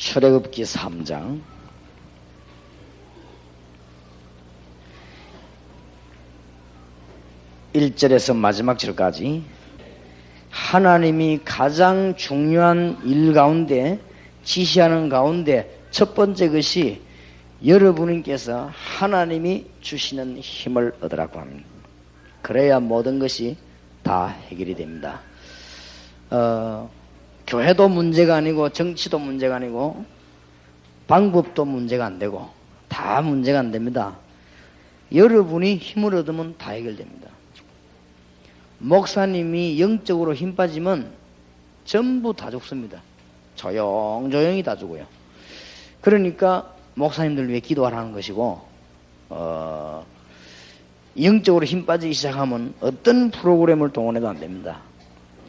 출애굽기 3장 1절에서 마지막 절까지 하나님이 가장 중요한 일 가운데 지시하는 가운데 첫 번째 것이 여러분께서 하나님이 주시는 힘을 얻으라고 합니다. 그래야 모든 것이 다 해결이 됩니다. 교회도 문제가 아니고 정치도 문제가 아니고 방법도 문제가 안 되고 다 문제가 안 됩니다. 여러분이 힘을 얻으면 다 해결됩니다. 목사님이 영적으로 힘 빠지면 전부 다 죽습니다. 조용조용히 다 죽어요. 그러니까 목사님들 위해 기도하라는 것이고 영적으로 힘 빠지기 시작하면 어떤 프로그램을 동원해도 안 됩니다.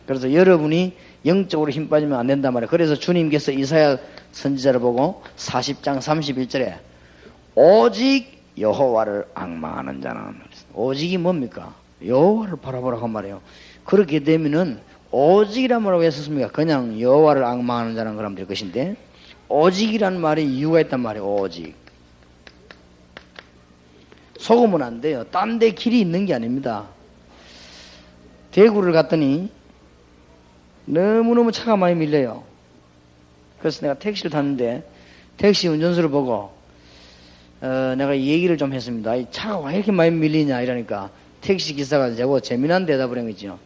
그래서 여러분이 영적으로 힘 빠지면 안 된단 말이에요. 그래서 주님께서 이사야 선지자를 보고 40장 31절에 오직 여호와를 앙망하는 자는, 오직이 뭡니까? 여호와를 바라보라고 한 말이에요. 그렇게 되면은 오직이란 말을 왜 썼습니까? 그냥 여호와를 앙망하는 자는 그러면 될 것인데 오직이란 말에 이유가 있단 말이에요. 오직 속으면 안 돼요. 딴 데 길이 있는 게 아닙니다. 대구를 갔더니 너무너무 차가 많이 밀려요. 그래서 내가 택시를 탔는데 택시 운전수를 보고 내가 얘기를 좀 했습니다. 이 차가 왜 이렇게 많이 밀리냐 이러니까 택시 기사가 저거 재미난 대답을 한 거죠.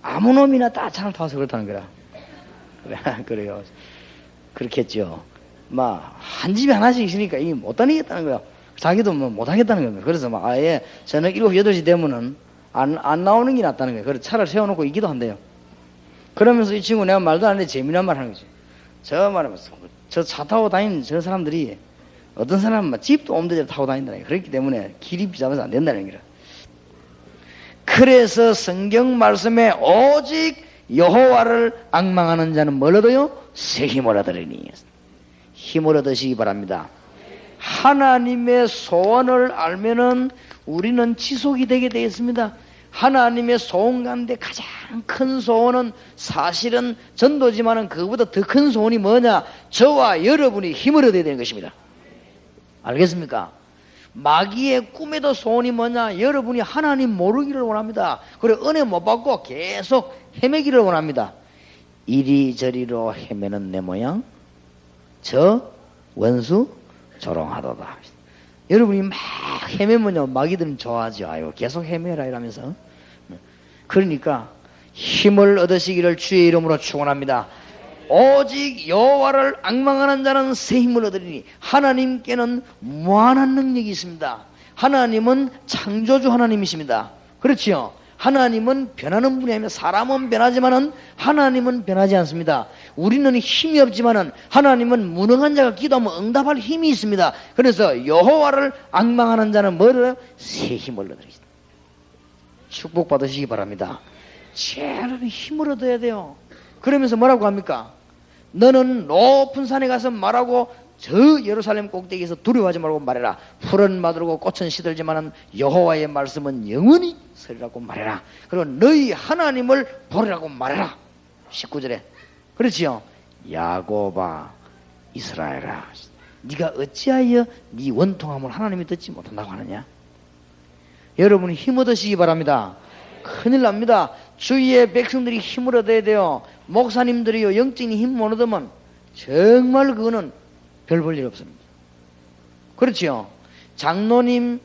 아무 놈이나 다 차를 타서 그렇다는 거라. 그래요. 그렇게 했죠. 한 집에 하나씩 있으니까 이게 못 다니겠다는 거야. 자기도 못 하겠다는 겁니다. 그래서 아예 저녁 7, 8시 되면은 안 나오는 게 낫다는 거예요. 그래서 차를 세워놓고 있기도 한대요. 그러면서 이 친구 내가 말도 안 했는데 재미난 말 하는 거지. 저 말하면서 저 차 타고 다니는 저 사람들이 어떤 사람은 집도 옴대대로 타고 다닌다는 거예요. 그렇기 때문에 길이 비잡아서 안 된다는 거예요. 그래서 성경 말씀에 오직 여호와를 앙망하는 자는 뭘 얻어요? 새 힘을 얻으리니. 힘을 얻으시기 바랍니다. 하나님의 소원을 알면은 우리는 지속이 되게 되어 있습니다. 하나님의 소원 가운데 가장 큰 소원은 사실은 전도지만은 그거보다 더 큰 소원이 뭐냐? 저와 여러분이 힘을 얻어야 되는 것입니다. 알겠습니까? 마귀의 꿈에도 소원이 뭐냐? 여러분이 하나님 모르기를 원합니다. 그리고 은혜 못 받고 계속 헤매기를 원합니다. 이리저리로 헤매는 내 모양 저 원수 조롱하도다. 여러분이 막 헤매면요 마귀들은 좋아하죠. 아유 계속 헤매라 이러면서. 그러니까 힘을 얻으시기를 주의 이름으로 축원합니다. 오직 여호와를 앙망하는 자는 새 힘을 얻으리니. 하나님께는 무한한 능력이 있습니다. 하나님은 창조주 하나님이십니다. 그렇지요? 하나님은 변하는 분이 아니라 사람은 변하지만은 하나님은 변하지 않습니다. 우리는 힘이 없지만은 하나님은 무능한 자가 기도하면 응답할 힘이 있습니다. 그래서 여호와를 앙망하는 자는 뭐를? 새 힘을 얻으리다. 축복받으시기 바랍니다. 제일 힘을 얻어야 돼요. 그러면서 뭐라고 합니까? 너는 높은 산에 가서 말하고 저 예루살렘 꼭대기에서 두려워하지 말고 말해라. 풀은 마르고 꽃은 시들지만은 여호와의 말씀은 영원히 서리라고 말해라. 그리고 너희 하나님을 보리라고 말해라. 19절에 그렇지요. 야곱아 이스라엘아 네가 어찌하여 네 원통함을 하나님이 듣지 못한다고 하느냐. 여러분이 힘 얻으시기 바랍니다. 큰일 납니다. 주위의 백성들이 힘을 얻어야 돼요. 목사님들이요 영적인 힘 못 얻으면 정말 그거는 별 볼 일 없습니다. 그렇지요. 장로님,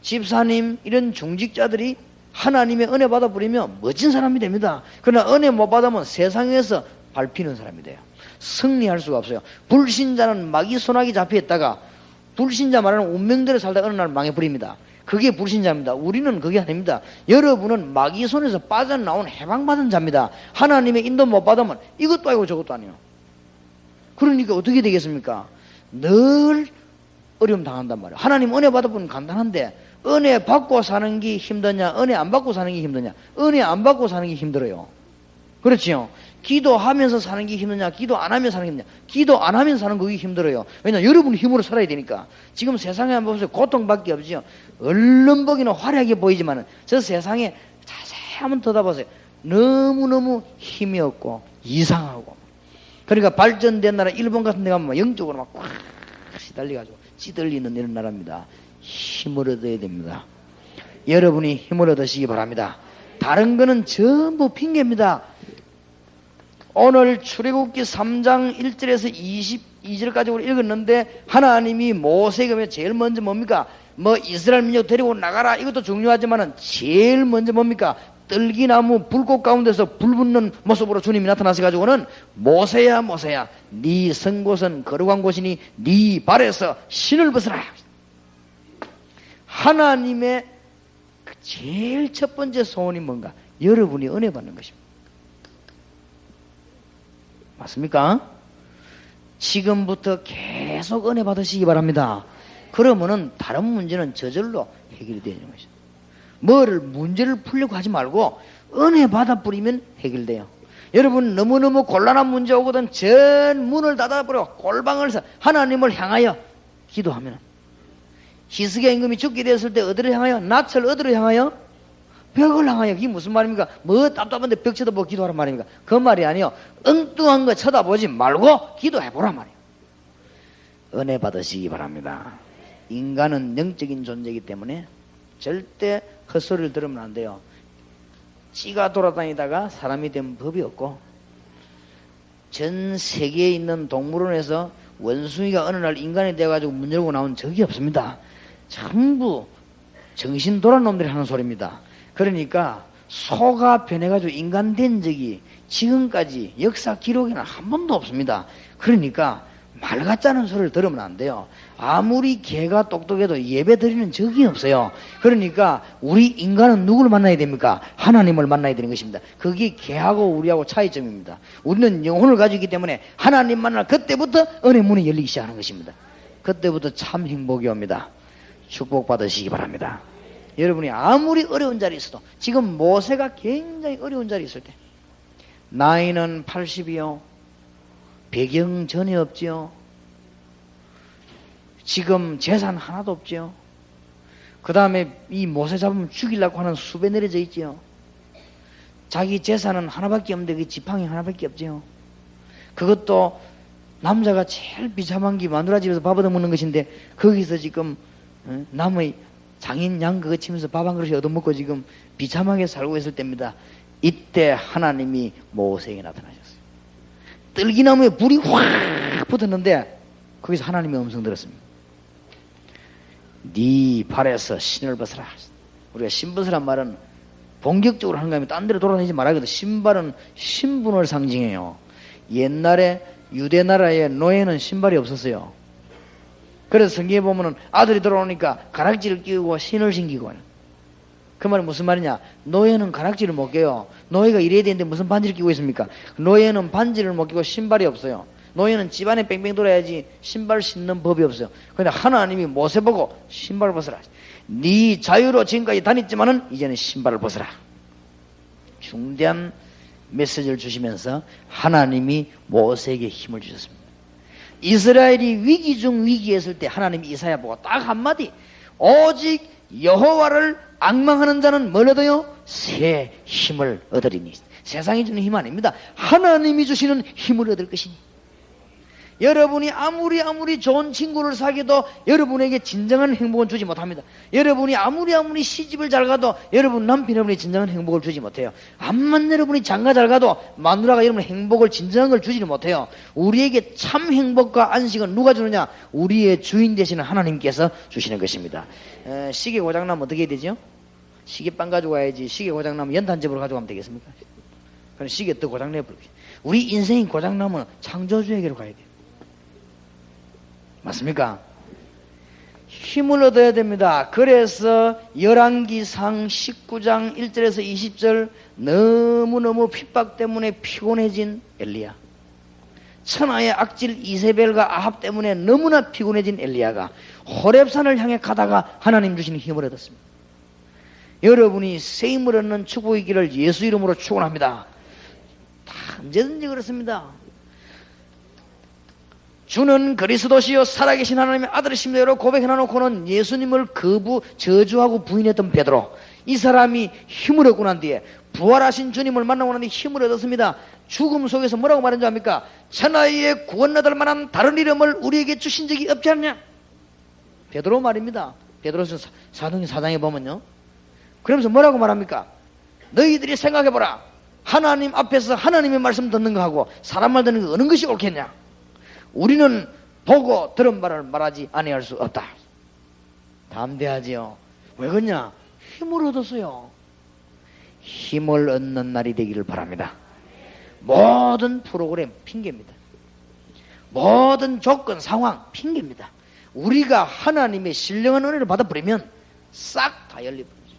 집사님 이런 중직자들이 하나님의 은혜 받아버리면 멋진 사람이 됩니다. 그러나 은혜 못 받으면 세상에서 밟히는 사람이 돼요. 승리할 수가 없어요. 불신자는 마귀 손아귀 잡혀있다가 불신자 말하는 운명대로 살다 어느 날 망해버립니다. 그게 불신자입니다. 우리는 그게 아닙니다. 여러분은 마귀 손에서 빠져나온 해방받은 자입니다. 하나님의 인도 못 받으면 이것도 아니고 저것도 아니에요. 그러니까 어떻게 되겠습니까? 늘 어려움 당한단 말이에요. 하나님 은혜 받아보면 간단한데 은혜 받고 사는 게 힘드냐 은혜 안 받고 사는 게 힘드냐. 은혜 안 받고 사는 게 힘들어요. 그렇지요. 기도하면서 사는 게 힘드냐 기도 안 하면 사는 게 힘드냐. 기도 안 하면 사는 그게 힘들어요. 왜냐하면 여러분이 힘으로 살아야 되니까. 지금 세상에 한번 보세요. 고통밖에 없지요. 얼른 보기는 화려하게 보이지만 저 세상에 자세히 한번 들여다보세요. 너무너무 힘이 없고 이상하고 그러니까 발전된 나라 일본 같은 데 가면 영적으로 막 꽉 시달려가지고 찌들리는 이런 나라입니다. 힘을 얻어야 됩니다. 여러분이 힘을 얻으시기 바랍니다. 다른 거는 전부 핑계입니다. 오늘 출애굽기 3장 1절에서 22절까지 우리 읽었는데 하나님이 모세에게 제일 먼저 뭡니까? 뭐 이스라엘 민족 데리고 나가라 이것도 중요하지만 제일 먼저 뭡니까? 떨기나무 불꽃 가운데서 불 붙는 모습으로 주님이 나타나셔가지고는 모세야 모세야 네 선 곳은 거룩한 곳이니 네 발에서 신을 벗어라. 하나님의 제일 첫 번째 소원이 뭔가? 여러분이 은혜 받는 것입니다. 맞습니까? 지금부터 계속 은혜 받으시기 바랍니다. 그러면은 다른 문제는 저절로 해결이 되는 것이죠. 뭐를 문제를 풀려고 하지 말고 은혜 받아 버리면 해결돼요. 여러분 너무너무 곤란한 문제 오거든 전 문을 닫아버려 골방을 서 하나님을 향하여 기도하면 히스기야 임금이 죽게 되었을 때 어디를 향하여? 낯을 어디로 향하여? 벽을 향하여. 이게 무슨 말입니까? 뭐 답답한데 벽 쳐다보고 기도하란 말입니까? 그 말이 아니요. 엉뚱한 거 쳐다보지 말고 기도해보란 말이에요. 은혜 받으시기 바랍니다. 인간은 영적인 존재이기 때문에 절대 헛소리를 들으면 안 돼요. 찌가 돌아다니다가 사람이 된 법이 없고 전 세계에 있는 동물원에서 원숭이가 어느 날 인간이 되어가지고 문 열고 나온 적이 없습니다. 전부 정신 돌아온 놈들이 하는 소리입니다. 그러니까 소가 변해가지고 인간 된 적이 지금까지 역사 기록에는 한 번도 없습니다. 그러니까 말 같자는 소리를 들으면 안 돼요. 아무리 개가 똑똑해도 예배 드리는 적이 없어요. 그러니까 우리 인간은 누구를 만나야 됩니까? 하나님을 만나야 되는 것입니다. 그게 개하고 우리하고 차이점입니다. 우리는 영혼을 가지고 있기 때문에 하나님 만날 그때부터 은혜 문이 열리기 시작하는 것입니다. 그때부터 참 행복이 옵니다. 축복받으시기 바랍니다. 여러분이 아무리 어려운 자리에 있어도 지금 모세가 굉장히 어려운 자리에 있을 때 나이는 80이요. 배경 전혀 없지요. 지금 재산 하나도 없지요. 그 다음에 이 모세 잡으면 죽이려고 하는 수배 내려져 있지요. 자기 재산은 하나밖에 없는데 그 지팡이 하나밖에 없지요. 그것도 남자가 제일 비참한 게 마누라 집에서 밥 얻어먹는 것인데 거기서 지금 남의 장인 양 그거 치면서 밥 한 그릇이 얻어먹고 지금 비참하게 살고 있을 때입니다. 이때 하나님이 모세에게 나타나셨어요. 떨기나무에 불이 확 붙었는데 거기서 하나님의 음성 들었습니다. 네 발에서 신을 벗어라. 우리가 신 벗으란 말은 본격적으로 하는 거 아니면 딴 데로 돌아다니지 말아야거든. 신발은 신분을 상징해요. 옛날에 유대 나라에 노예는 신발이 없었어요. 그래서 성경에 보면은 아들이 돌아오니까 가락지를 끼우고 신을 신기고. 그 말은 무슨 말이냐? 노예는 가락지를 못 껴요. 노예가 이래야 되는데 무슨 반지를 끼고 있습니까? 노예는 반지를 못 끼고 신발이 없어요. 노예는 집안에 뺑뺑 돌아야지 신발 신는 법이 없어요. 그런데 하나님이 모세 보고 신발을 벗어라. 네 자유로 지금까지 다녔지만은 이제는 신발을 벗어라. 중대한 메시지를 주시면서 하나님이 모세에게 힘을 주셨습니다. 이스라엘이 위기 중 위기했을 때 하나님이 이사야 보고 딱 한마디 오직 여호와를 앙망하는 자는 뭘 얻어요? 새 힘을 얻으리니. 세상이 주는 힘 아닙니다. 하나님이 주시는 힘을 얻을 것이니. 여러분이 아무리 좋은 친구를 사귀어도 여러분에게 진정한 행복은 주지 못합니다. 여러분이 아무리 시집을 잘 가도 여러분 남편이 진정한 행복을 주지 못해요. 암만 여러분이 장가 잘 가도 마누라가 여러분 행복을 진정한 걸 주지는 못해요. 우리에게 참 행복과 안식은 누가 주느냐? 우리의 주인 되시는 하나님께서 주시는 것입니다. 시계 고장나면 어떻게 해야 되죠? 시계빵 가지고 와야지. 시계 고장나면 연탄집으로 가져가면 되겠습니까? 그럼 시계 또 고장내버리고. 우리 인생이 고장나면 창조주에게로 가야 돼요. 맞습니까? 힘을 얻어야 됩니다. 그래서 열왕기상 19장 1절에서 20절 너무너무 핍박 때문에 피곤해진 엘리야, 천하의 악질 이세벨과 아합 때문에 너무나 피곤해진 엘리야가 호렙산을 향해 가다가 하나님 주시는 힘을 얻었습니다. 여러분이 새 힘을 얻는 축복의 길을 예수 이름으로 축원합니다. 다 언제든지 그렇습니다. 주는 그리스도시요 살아계신 하나님의 아들이십니다로 고백해놓고는 예수님을 저주하고 부인했던 베드로, 이 사람이 힘을 얻고 난 뒤에 부활하신 주님을 만나고 나니 힘을 얻었습니다. 죽음 속에서 뭐라고 말한 줄 압니까? 천하의 구원 얻을 만한 다른 이름을 우리에게 주신 적이 없지 않냐? 베드로 말입니다. 베드로서 사도행 4장에 보면요. 그러면서 뭐라고 말합니까? 너희들이 생각해보라. 하나님 앞에서 하나님의 말씀 듣는 거하고 사람 말 듣는 거 어느 것이 옳겠냐? 우리는 보고 들은 말을 말하지 아니할 수 없다. 담대하지요. 왜 그러냐? 힘을 얻었어요. 힘을 얻는 날이 되기를 바랍니다. 모든 프로그램 핑계입니다. 모든 조건 상황 핑계입니다. 우리가 하나님의 신령한 은혜를 받아버리면 싹 다 열려버리죠.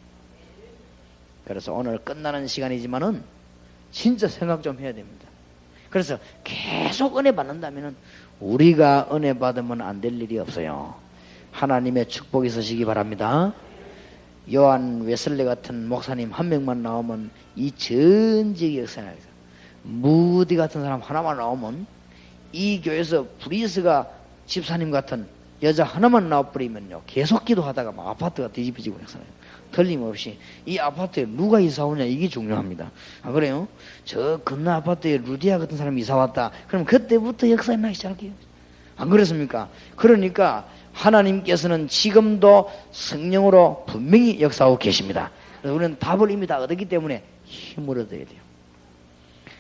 그래서 오늘 끝나는 시간이지만은 진짜 생각 좀 해야 됩니다. 그래서 계속 은혜 받는다면은 우리가 은혜 받으면 안 될 일이 없어요. 하나님의 축복이 있으시기 바랍니다. 요한 웨슬리 같은 목사님 한 명만 나오면 이 전 지역의 역사가 있어요. 무디 같은 사람 하나만 나오면 이 교회에서 브리스가 집사님 같은 여자 하나만 나와버리면요 계속 기도하다가 막 아파트가 뒤집어지고 역사요. 틀림없이 이 아파트에 누가 이사 오냐 이게 중요합니다. 아 그래요? 저 건너 아파트에 루디아 같은 사람이 이사 왔다. 그럼 그때부터 역사에 나기 시작해요. 안 그렇습니까? 그러니까 하나님께서는 지금도 성령으로 분명히 역사하고 계십니다. 그래서 우리는 답을 이미 다 얻었기 때문에 힘을 얻어야 돼요.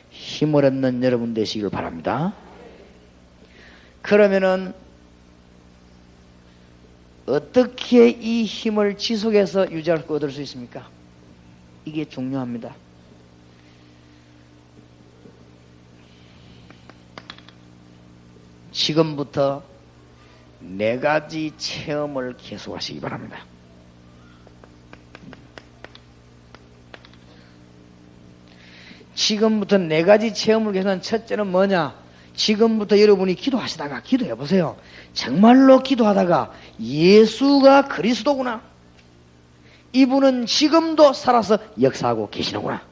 힘을 얻는 여러분 되시길 바랍니다. 그러면은 어떻게 이 힘을 지속해서 유지할 수 얻을 수 있습니까? 이게 중요합니다. 지금부터 4가지 체험을 계속하시기 바랍니다. 지금부터 4가지 체험을 계속하는 첫째는 뭐냐? 지금부터 여러분이 기도하시다가 기도해 보세요. 정말로 기도하다가 예수가 그리스도구나. 이분은 지금도 살아서 역사하고 계시는구나.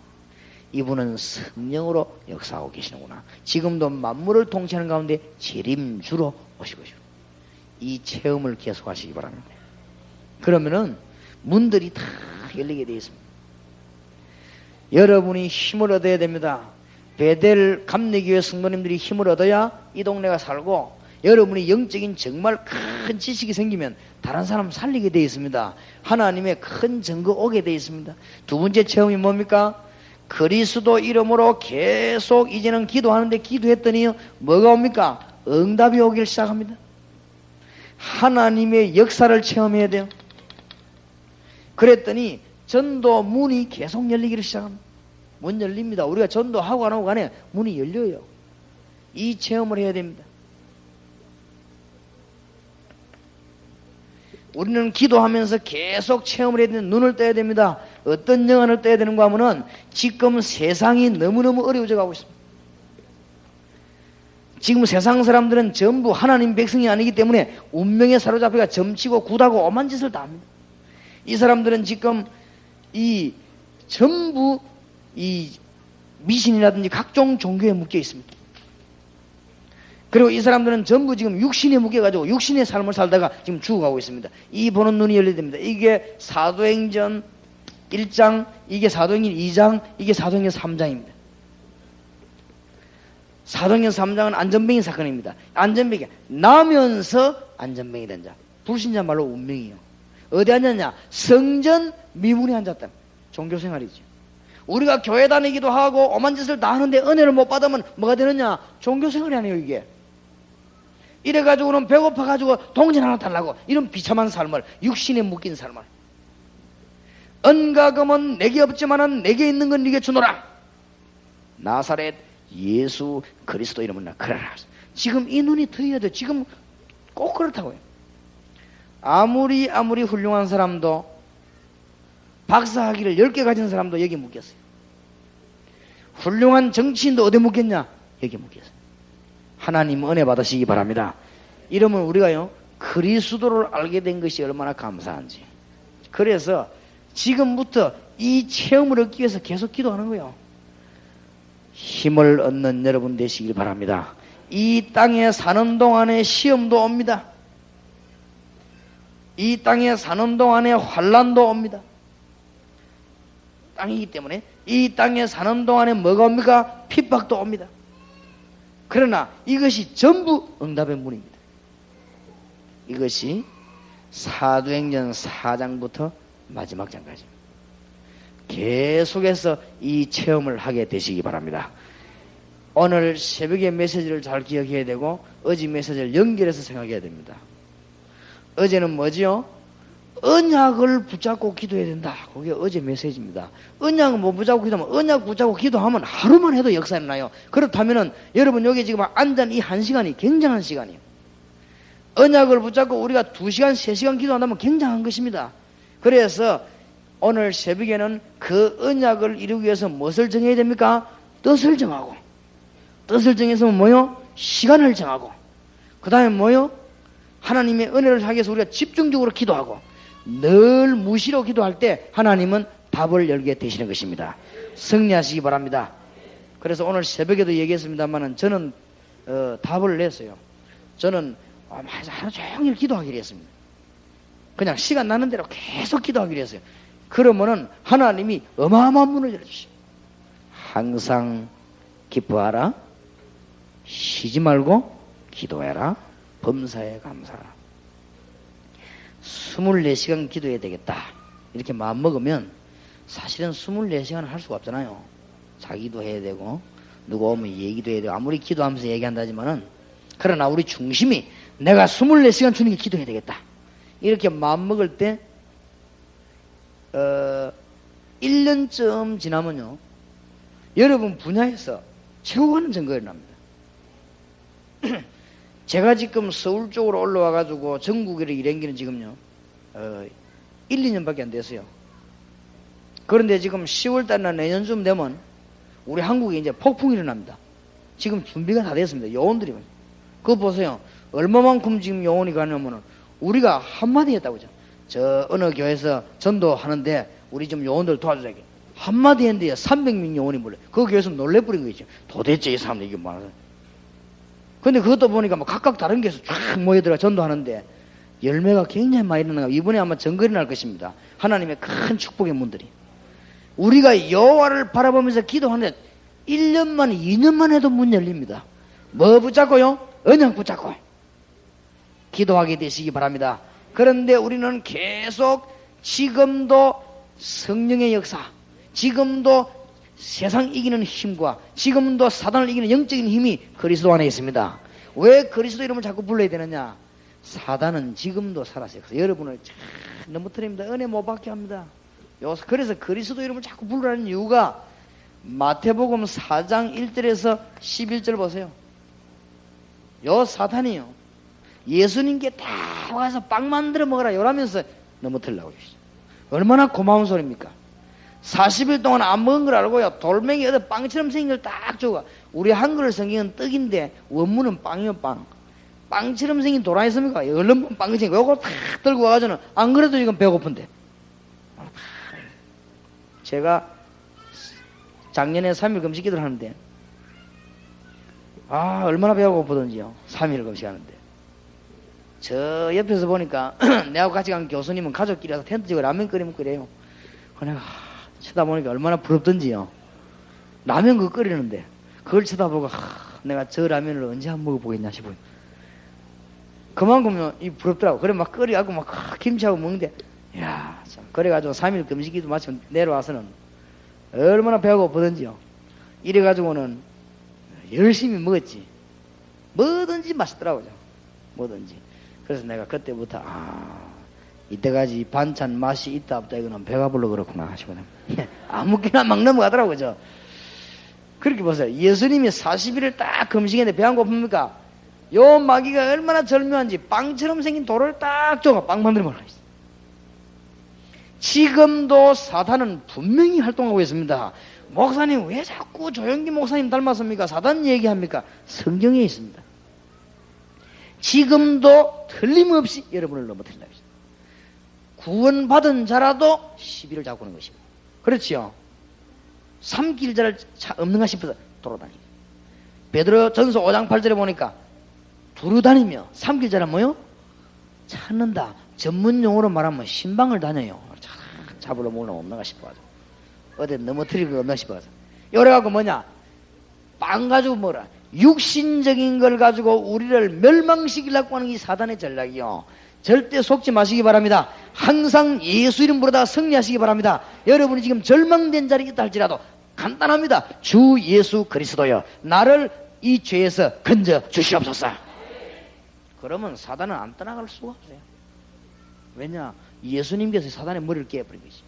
이분은 성령으로 역사하고 계시는구나. 지금도 만물을 통치하는 가운데 재림주로 오시고 싶어요. 이 체험을 계속하시기 바랍니다. 그러면은 문들이 다 열리게 되어 있습니다. 여러분이 힘을 얻어야 됩니다. 베델 감리교회 성도님들이 힘을 얻어야 이 동네가 살고, 여러분이 영적인 정말 큰 지식이 생기면 다른 사람 살리게 되어 있습니다. 하나님의 큰 증거 오게 되어 있습니다. 두 번째 체험이 뭡니까? 그리스도 이름으로 계속 이제는 기도하는데 기도했더니 뭐가 옵니까? 응답이 오길 시작합니다. 하나님의 역사를 체험해야 돼요. 그랬더니 전도 문이 계속 열리기를 시작합니다. 문 열립니다. 우리가 전도하고 안 하고 간에 문이 열려요. 이 체험을 해야 됩니다. 우리는 기도하면서 계속 체험을 해야 되는 눈을 떠야 됩니다. 어떤 영안을 떠야 되는가 하면은 지금 세상이 너무너무 어려워져 가고 있습니다. 지금 세상 사람들은 전부 하나님 백성이 아니기 때문에 운명에 사로잡혀가 점치고 굿하고 오만 짓을 다 합니다. 이 사람들은 지금 전부 미신이라든지 각종 종교에 묶여 있습니다. 그리고 이 사람들은 전부 지금 육신에 묶여가지고 육신의 삶을 살다가 지금 죽어가고 있습니다. 이 보는 눈이 열려야 됩니다. 이게 사도행전 1장, 이게 사도행전 2장, 이게 사도행전 3장입니다. 사도행전 3장은 안전뱅이 사건입니다. 안전뱅이 나면서 안전뱅이 된 자, 불신자 말로 운명이에요. 어디 앉았냐? 성전 미문에 앉았다. 종교생활이죠. 우리가 교회 다니기도 하고 오만 짓을 다 하는데 은혜를 못 받으면 뭐가 되느냐? 종교생활이 아니에요. 이게 이래가지고는 배고파가지고 동전 하나 달라고, 이런 비참한 삶을, 육신에 묶인 삶을. 은가금은 내게 없지만은 내게 있는 건 네게 주노라. 나사렛 예수 그리스도 이름은 그래라. 지금 이 눈이 트여야 돼. 지금 꼭 그렇다고요. 아무리 훌륭한 사람도, 박사학위를 10개 가진 사람도 여기 묶였어요. 훌륭한 정치인도 어디 묶였냐? 여기 묶였어요. 하나님 은혜 받으시기 바랍니다. 이러면 우리가요, 그리스도를 알게 된 것이 얼마나 감사한지. 그래서 지금부터 이 체험을 얻기 위해서 계속 기도하는 거예요. 힘을 얻는 여러분 되시길 바랍니다. 이 땅에 사는 동안에 시험도 옵니다. 이 땅에 사는 동안에 환난도 옵니다. 땅이기 때문에 이 땅에 사는 동안에 뭐가 옵니까? 핍박도 옵니다. 그러나 이것이 전부 응답의 문입니다. 이것이 사도행전 4장부터 마지막 장까지입니다. 계속해서 이 체험을 하게 되시기 바랍니다. 오늘 새벽의 메시지를 잘 기억해야 되고 어제 메시지를 연결해서 생각해야 됩니다. 어제는 뭐지요? 언약을 붙잡고 기도해야 된다. 그게 어제 메시지입니다. 언약을 못 붙잡고 기도하면, 언약 붙잡고 기도하면 하루만 해도 역사 일어나요. 그렇다면은 여러분 여기 지금 앉은 이 1시간이 굉장한 시간이에요. 언약을 붙잡고 우리가 2시간, 3시간 기도한다면 굉장한 것입니다. 그래서 오늘 새벽에는 그 언약을 이루기 위해서 무엇을 정해야 됩니까? 뜻을 정하고, 뜻을 정해서 뭐요? 시간을 정하고, 그 다음에 뭐요? 하나님의 은혜를 하기 위해서 우리가 집중적으로 기도하고, 늘 무시로 기도할 때 하나님은 답을 열게 되시는 것입니다. 승리하시기 바랍니다. 그래서 오늘 새벽에도 얘기했습니다만 저는 답을 냈어요. 저는 하루 종일 기도하기로 했습니다. 그냥 시간 나는 대로 계속 기도하기로 했어요. 그러면은 하나님이 어마어마한 문을 열어주시오. 항상 기뻐하라, 쉬지 말고 기도해라, 범사에 감사하라. 24시간 기도해야 되겠다 이렇게 마음먹으면 사실은 24시간을 할 수가 없잖아요. 자기도 해야 되고 누구 오면 얘기도 해야 되고 아무리 기도하면서 얘기한다지만은, 그러나 우리 중심이 내가 24시간 주님께 기도해야 되겠다 이렇게 마음먹을 때 1년쯤 지나면요 여러분 분야에서 최고가는 증거가 일어납니다. 제가 지금 서울 쪽으로 올라와가지고 전국으로 일행기는 지금요 1, 2년밖에 안 됐어요. 그런데 지금 10월달이나 내년쯤 되면 우리 한국에 이제 폭풍이 일어납니다. 지금 준비가 다 됐습니다. 요원들이. 그거 보세요. 얼마만큼 지금 요원이 가냐면은 우리가 한마디 했다고죠. 저 어느 교회에서 전도하는데 우리 좀 요원들 도와주자. 한마디 했는데 300명 요원이 몰래. 그 교회에서 놀래버린 거죠. 도대체 이 사람들 이게 뭐하나. 근데 그것도 보니까 뭐 각각 다른 교회에서 쫙 모여들어 전도하는데 열매가 굉장히 많이 일어나고 이번에 아마 정거리 날 것입니다. 하나님의 큰 축복의 문들이. 우리가 여호와를 바라보면서 기도하는데 1년만 2년만 해도 문 열립니다. 뭐 붙잡고요? 언약 붙잡고 기도하게 되시기 바랍니다. 그런데 우리는 계속 지금도 성령의 역사, 지금도 세상 이기는 힘과 지금도 사단을 이기는 영적인 힘이 그리스도 안에 있습니다. 왜 그리스도 이름을 자꾸 불러야 되느냐? 사단은 지금도 살아있어요. 여러분을 참 넘어뜨립니다. 은혜 못 받게 합니다. 그래서 그리스도 이름을 자꾸 부르라는 이유가 마태복음 4장 1절에서 11절 보세요. 요 사탄이요 예수님께 다 와서 빵 만들어 먹어라 이러면서 넘어뜨리려고 하시죠. 얼마나 고마운 소리입니까? 40일 동안 안 먹은 걸 알고요 돌멩이 어디 빵처럼 생긴 걸 딱 주고, 우리 한글 성경은 떡인데 원문은 빵이요. 빵처럼 생긴 도라이 있습니까? 얼른 빵이 생긴 거 요거 탁 들고 와가지고는 안 그래도 지금 배고픈데. 제가 작년에 3일 금식 기도를 하는데 얼마나 배가 고프던지요. 3일 금식하는데 저 옆에서 보니까 내하고 같이 간 교수님은 가족끼리 와서 텐트 지고 라면 끓이면 끓여요. 내가 쳐다보니까 얼마나 부럽던지요. 라면 그거 끓이는데 그걸 쳐다보고 내가 저 라면을 언제 한번 먹어보겠냐 싶어요. 그만큼 이 부럽더라고. 그래 막 끓여갖고 막 김치하고 먹는데 야 참. 그래가지고 3일 금식기도 마치고 내려와서는 얼마나 배가 고프던지요. 이래가지고는 열심히 먹었지. 뭐든지 맛있더라고요. 뭐든지. 그래서 내가 그때부터 이때까지 반찬 맛이 있다 없다 이거는 배가 불러 그렇구나 싶거든. 아무렇게나 막 넘어가더라고요. 저. 그렇게 보세요. 예수님이 40일을 딱 금식했는데 배 안 고픕니까? 요 마귀가 얼마나 절묘한지 빵처럼 생긴 돌을 딱 줘가 빵 만들어 먹으라 했어요. 지금도 사탄은 분명히 활동하고 있습니다. 목사님 왜 자꾸 조영기 목사님 닮았습니까? 사단 얘기합니까? 성경에 있습니다. 지금도 틀림없이 여러분을 넘어뜨린다. 구원받은 자라도 시비를 잡고 있는 것입니다. 그렇지요. 삼킬 자를 없는가 싶어서 돌아다니고. 베드로 전서 5장 8절에 보니까 두루다니며 삼킬 자는 뭐요? 찾는다. 전문 용어로 말하면 신방을 다녀요. 잡으러 먹으러 없는가 싶어가지고. 어디 넘어뜨릴 거 없나 싶어서. 이래갖고 뭐냐? 빵 가지고 뭐라? 육신적인 걸 가지고 우리를 멸망시키려고 하는 이 사단의 전략이요. 절대 속지 마시기 바랍니다. 항상 예수 이름 부르다가 승리하시기 바랍니다. 여러분이 지금 절망된 자리에 있다 할지라도 간단합니다. 주 예수 그리스도여, 나를 이 죄에서 건져 주시옵소서. 그러면 사단은 안 떠나갈 수가 없어요. 왜냐? 예수님께서 사단의 머리를 깨버린 것이.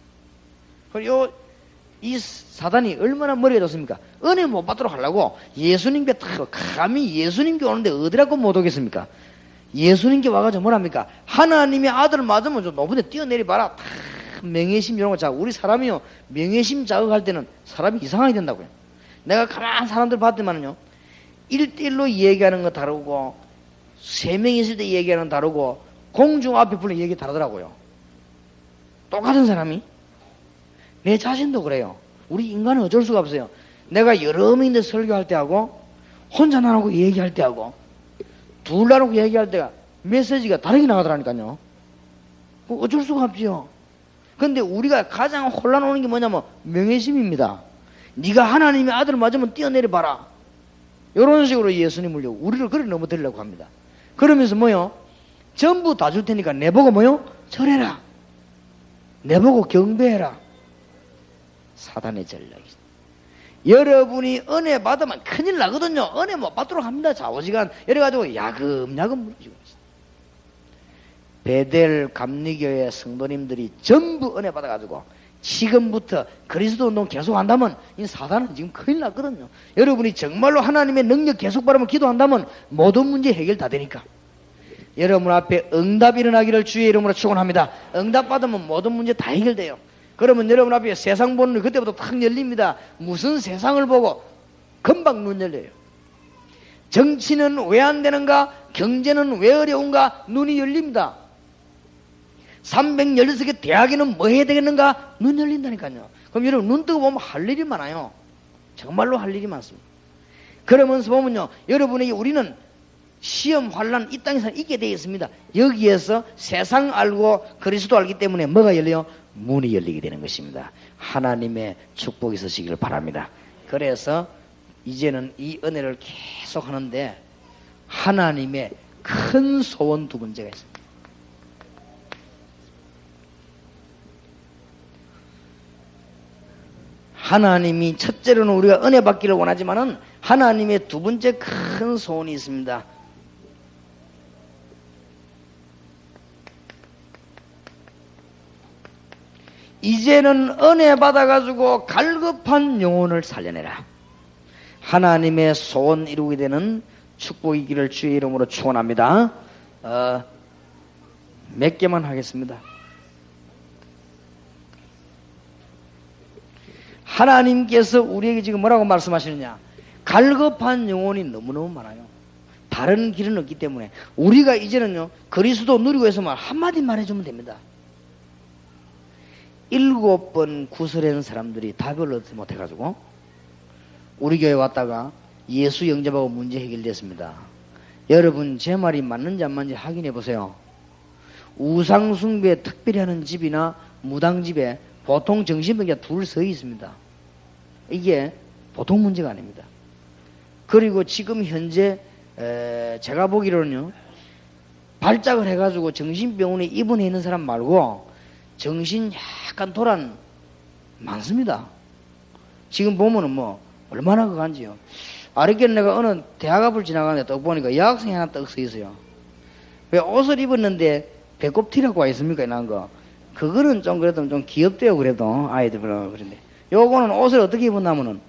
그리고 이 사단이 얼마나 머리가 좋습니까? 은혜 못 받도록 하려고 예수님께 감히 예수님께 오는데 어디라고 못 오겠습니까? 예수님께 와가지고 뭐랍니까? 하나님의 아들 맞으면 좀 높은 데 뛰어내려봐라. 명예심 이런 거 자꾸. 우리 사람이요, 명예심 자극할 때는 사람이 이상하게 된다고요. 내가 가만 사람들 봤더만요, 1대1로 얘기하는 거 다르고, 3명이 있을 때 얘기하는 거 다르고, 공중 앞에 불러 얘기 다르더라고요. 똑같은 사람이. 내 자신도 그래요. 우리 인간은 어쩔 수가 없어요. 내가 여러 명인데 설교할 때 하고, 혼자 나누고 얘기할 때 하고, 둘 나누고 얘기할 때가 메시지가 다르게 나가더라니까요. 어쩔 수가 없지요. 근데 우리가 가장 혼란 오는 게 뭐냐면 명예심입니다. 네가 하나님의 아들 맞으면 뛰어내려 봐라. 이런 식으로 예수님을 우리를 그래 넘어뜨리려고 합니다. 그러면서 뭐요? 전부 다 줄 테니까 내보고 뭐요? 절해라. 내보고 경배해라. 사단의 전략이죠. 여러분이 은혜 받으면 큰일 나거든요. 은혜 못 받도록 합니다. 좌우지간 이래가지고 야금야금 무너지고 있어요. 베델 감리교회 성도님들이 전부 은혜 받아가지고 지금부터 그리스도 운동 계속 한다면 이 사단은 지금 큰일 났거든요. 여러분이 정말로 하나님의 능력 계속 바라면 기도한다면 모든 문제 해결 다 되니까. 여러분 앞에 응답이 일어나기를 주의 이름으로 축원합니다. 응답 받으면 모든 문제 다 해결돼요. 그러면 여러분 앞에 세상 보는 눈이 그때부터 탁 열립니다. 무슨 세상을 보고 금방 눈 열려요. 정치는 왜 안 되는가? 경제는 왜 어려운가? 눈이 열립니다. 316개 대학에는 뭐 해야 되겠는가? 눈 열린다니까요. 그럼 여러분 눈 뜨고 보면 할 일이 많아요. 정말로 할 일이 많습니다. 그러면서 보면요, 여러분에게 우리는 시험 환난 이 땅에서 있게 되어 있습니다. 여기에서 세상 알고 그리스도 알기 때문에 뭐가 열려요? 문이 열리게 되는 것입니다. 하나님의 축복이 있으시기를 바랍니다. 그래서 이제는 이 은혜를 계속 하는데 하나님의 큰 소원 두 번째가 있습니다. 하나님이 첫째로는 우리가 은혜 받기를 원하지만은 하나님의 두 번째 큰 소원이 있습니다. 이제는 은혜 받아가지고 갈급한 영혼을 살려내라. 하나님의 소원 이루게 되는 축복이기를 주의 이름으로 축원합니다. 몇 개만 하겠습니다. 하나님께서 우리에게 지금 뭐라고 말씀하시느냐? 갈급한 영혼이 너무너무 많아요. 다른 길은 없기 때문에 우리가 이제는요, 그리스도 누리고 해서만 한마디 말해주면 됩니다. 7번 구설한 사람들이 답을 얻지 못해가지고 우리 교회 왔다가 예수 영접하고 문제 해결됐습니다. 여러분 제 말이 맞는지 안 맞는지 확인해 보세요. 우상숭배 특별히 하는 집이나 무당집에 보통 정신병자가 둘 서 있습니다. 이게 보통 문제가 아닙니다. 그리고 지금 현재 제가 보기로는요, 발작을 해가지고 정신병원에 입원해 있는 사람 말고 정신 약간 도란 많습니다. 지금 보면은 뭐 얼마나 그간지요. 아랫게 내가 어느 대학 앞을 지나가는데 딱 보니까 여학생이 하나 딱 서 있어요. 왜 옷을 입었는데 배꼽 티라고 와 있습니까? 난 거. 그거는 좀 그래도 좀 귀엽대요. 그래도 아이들은 그런데 요거는 옷을 어떻게 입었냐면은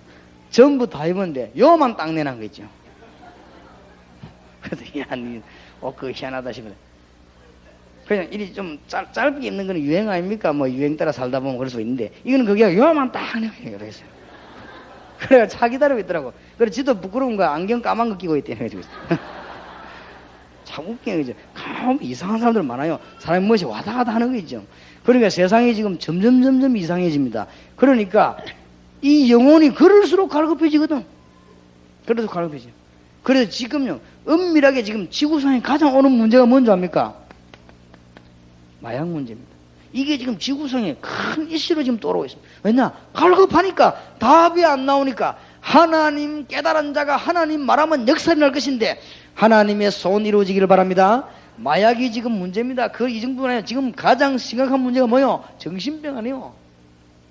전부 다 입었는데 요만 딱 내놓은 거 있죠. 그래서 야, 그거 희한하다 싶어요. 그냥 이리 좀 짧게 입는 거는 유행 아닙니까? 뭐 유행 따라 살다 보면 그럴 수 있는데 이거는 그게 요만 딱 내놓은 거예요. 그래서 그래가 차 기다리고 있더라고. 그래 지도 부끄러운 거야. 안경 까만 거 끼고 있대. 해가지고 참 웃기네. 그죠? 가만 이상한 사람들 많아요. 사람이 무엇이 왔다 갔다 하는 거 있죠. 그러니까 세상이 지금 점점 이상해집니다. 그러니까 이 영혼이 그럴수록 갈급해지거든. 그래도 갈급해져. 그래서 지금요, 은밀하게 지금 지구상에 가장 오는 문제가 뭔지 압니까? 마약 문제입니다. 이게 지금 지구상에 큰 이슈로 지금 떠오르고 있습니다. 왜냐? 갈급하니까 답이 안 나오니까 하나님 깨달은 자가 하나님 말하면 역설이 날 것인데 하나님의 소원 이루어지기를 바랍니다. 마약이 지금 문제입니다. 그 이 정도는 아니에요. 지금 가장 심각한 문제가 뭐예요? 정신병 아니에요.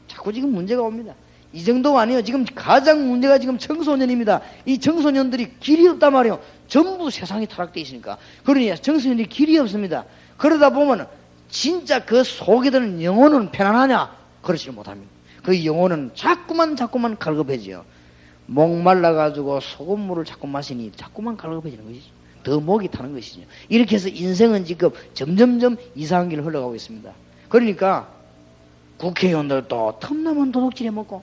자꾸 지금 문제가 옵니다. 이 정도가 아니에요. 지금 가장 문제가 지금 청소년입니다. 이 청소년들이 길이 없단 말이에요. 전부 세상이 타락되어 있으니까. 그러니 청소년들이 길이 없습니다. 그러다 보면 진짜 그 속에 드는 영혼은 편안하냐? 그렇지 못합니다. 그 영혼은 자꾸만 갈급해져요. 목말라가지고 소금물을 자꾸 마시니 자꾸만 갈급해지는 것이죠. 더 목이 타는 것이죠. 이렇게 해서 인생은 지금 점점점 이상한 길을 흘러가고 있습니다. 그러니까 국회의원들도 틈나면 도둑질해 먹고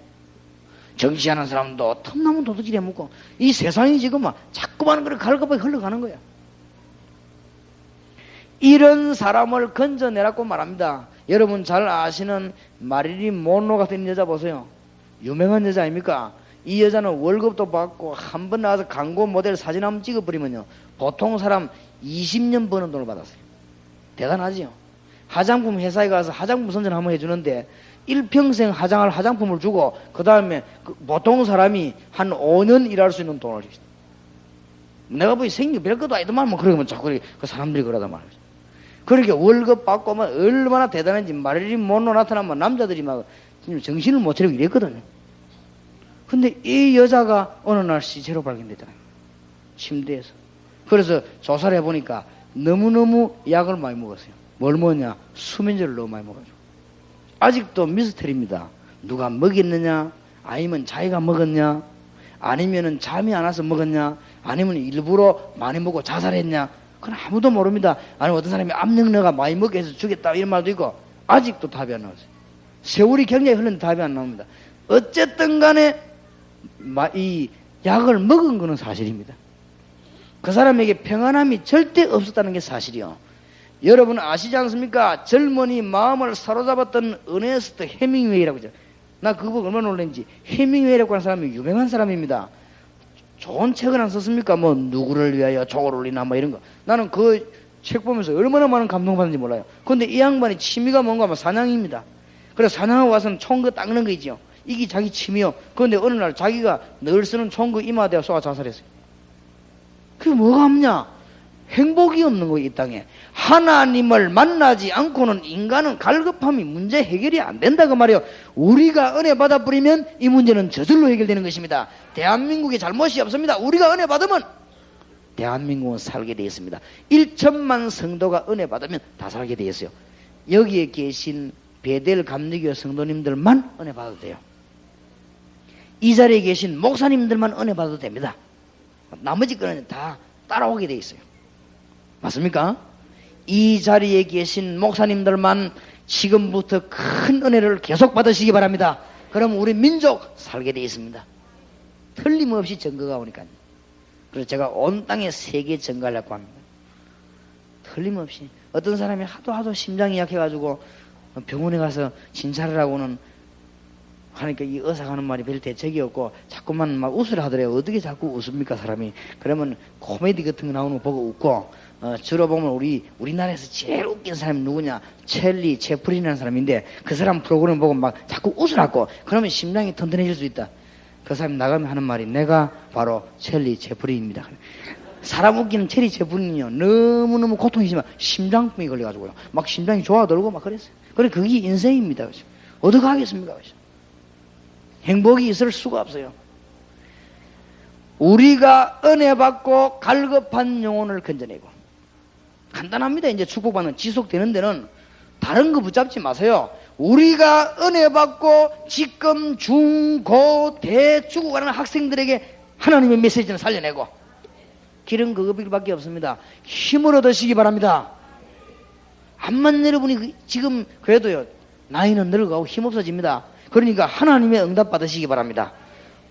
정치하는 사람도 틈나면 도둑질해 먹고 이 세상이 지금 자꾸만 그렇게 갈급하게 흘러가는 거야. 이런 사람을 건져내라고 말합니다. 여러분 잘 아시는 마릴린 몬로 같은 여자 보세요. 유명한 여자 아닙니까? 이 여자는 월급도 받고 한 번 나와서 광고 모델 사진 한번 찍어버리면요 보통 사람 20년 버는 돈을 받았어요. 대단하지요. 화장품 회사에 가서 화장품 선전 한번 해주는데 일평생 화장할 화장품을 주고 그 다음에 보통 사람이 한 5년 일할 수 있는 돈을 줍니다. 내가 보기 생긴 별것도 아니더만 뭐 그러면 자꾸 그 사람들이 그러단 말이죠. 그렇게 월급 받고 막 얼마나 대단한지 마릴린 몬로 나타나면 남자들이 막 정신을 못 차리고 이랬거든요. 근데 이 여자가 어느 날 시체로 발견되잖아요. 침대에서. 그래서 조사를 해보니까 너무너무 약을 많이 먹었어요. 뭘 먹었냐? 수면제를 너무 많이 먹어가지고. 아직도 미스터리입니다. 누가 먹였느냐? 아니면 자기가 먹었냐? 아니면은 잠이 안 와서 먹었냐? 아니면 일부러 많이 먹고 자살했냐? 그건 아무도 모릅니다. 아니면 어떤 사람이 압력 넣어가 많이 먹게 해서 죽였다 이런 말도 있고 아직도 답이 안 나왔어요. 세월이 굉장히 흘렀는데 답이 안 나옵니다. 어쨌든 간에 이 약을 먹은 것은 사실입니다. 그 사람에게 평안함이 절대 없었다는 게 사실이요. 여러분 아시지 않습니까? 젊은이 마음을 사로잡았던 어네스트 해밍웨이라고 하죠. 나 그거 얼마나 놀랐는지. 해밍웨이라고 하는 사람이 유명한 사람입니다. 좋은 책을 안 썼습니까? 뭐 누구를 위하여 족을 울리나 뭐 이런 거. 나는 그 책 보면서 얼마나 많은 감동받는지 몰라요. 그런데 이 양반이 취미가 뭔가 하면 사냥입니다. 그래서 사냥하고 와서는 총거 닦는 거 있죠. 이게 자기 취미요. 그런데 어느 날 자기가 늘 쓰는 총거 이마대가 쏘아 자살했어요. 그게 뭐가 없냐? 행복이 없는 거예요, 이 땅에. 하나님을 만나지 않고는 인간은 갈급함이 문제 해결이 안 된다 그 말이에요. 우리가 은혜 받아버리면 이 문제는 저절로 해결되는 것입니다. 대한민국에 잘못이 없습니다. 우리가 은혜 받으면 대한민국은 살게 되어 있습니다. 1천만 성도가 은혜 받으면 다 살게 되어 있어요. 여기에 계신 베델 감리교 성도님들만 은혜 받아도 돼요. 이 자리에 계신 목사님들만 은혜 받아도 됩니다. 나머지 거는 다 따라오게 되어 있어요. 맞습니까? 이 자리에 계신 목사님들만 지금부터 큰 은혜를 계속 받으시기 바랍니다. 그럼 우리 민족 살게 되어 있습니다. 틀림없이 증거가 오니까요. 그래서 제가 온 땅에 세계 증거하려고 합니다. 틀림없이. 어떤 사람이 하도 심장이 약해가지고 병원에 가서 진찰을 하고는 하니까 이 의사가 하는 말이 별 대책이 없고 자꾸만 막 웃으라 하더래요. 어떻게 자꾸 웃습니까 사람이. 그러면 코미디 같은 거 나오는 거 보고 웃고 주로 보면 우리나라에서 제일 웃긴 사람이 누구냐? 첼리 채플린이라는 사람인데 그 사람 프로그램 보고 막 자꾸 웃으라고. 그러면 심장이 튼튼해질 수 있다. 그 사람이 나가면 하는 말이 내가 바로 첼리 채플린입니다. 사람 웃기는 첼리 채플린이요 너무너무 고통이 심한 심장병이 걸려가지고요 막 심장이 좋아들고 막 그랬어요. 그래 그게 인생입니다. 어떻게 하겠습니까? 행복이 있을 수가 없어요. 우리가 은혜 받고 갈급한 영혼을 건져내고 간단합니다. 이제 축복받는 지속되는 데는 다른 거 붙잡지 마세요. 우리가 은혜 받고 지금 중, 고, 대 죽어가는 학생들에게 하나님의 메시지를 살려내고 길은 그것밖에 없습니다. 힘을 얻으시기 바랍니다. 암만 여러분이 지금 그래도요 나이는 늙어가고 힘없어집니다. 그러니까 하나님의 응답 받으시기 바랍니다.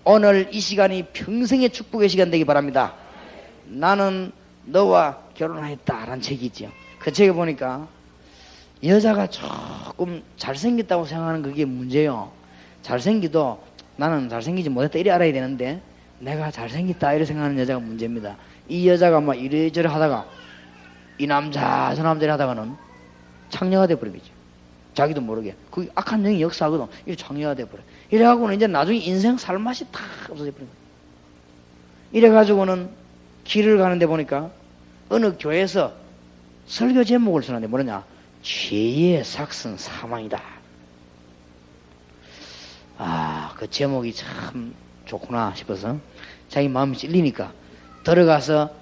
오늘 이 시간이 평생의 축복의 시간 되기 바랍니다. 나는 너와 결혼하였다라는 책이 있죠. 그 책에 보니까 여자가 조금 잘생겼다고 생각하는 그게 문제요. 잘생기도 나는 잘생기지 못했다 이래 알아야 되는데 내가 잘생겼다 이래 생각하는 여자가 문제입니다. 이 여자가 막 이래저래 하다가 이 남자 저 남자 하다가는 창녀가 돼버리겠죠. 자기도 모르게. 그 악한 영이 역사하거든. 이래 장애화돼 버려. 이래갖고는 이제 나중에 인생 살 맛이 다 없어져 버린 거야. 이래가지고는 길을 가는데 보니까 어느 교회에서 설교 제목을 쓰는데 뭐냐? 죄의 삭슨 사망이다. 아, 그 제목이 참 좋구나 싶어서 자기 마음이 찔리니까 들어가서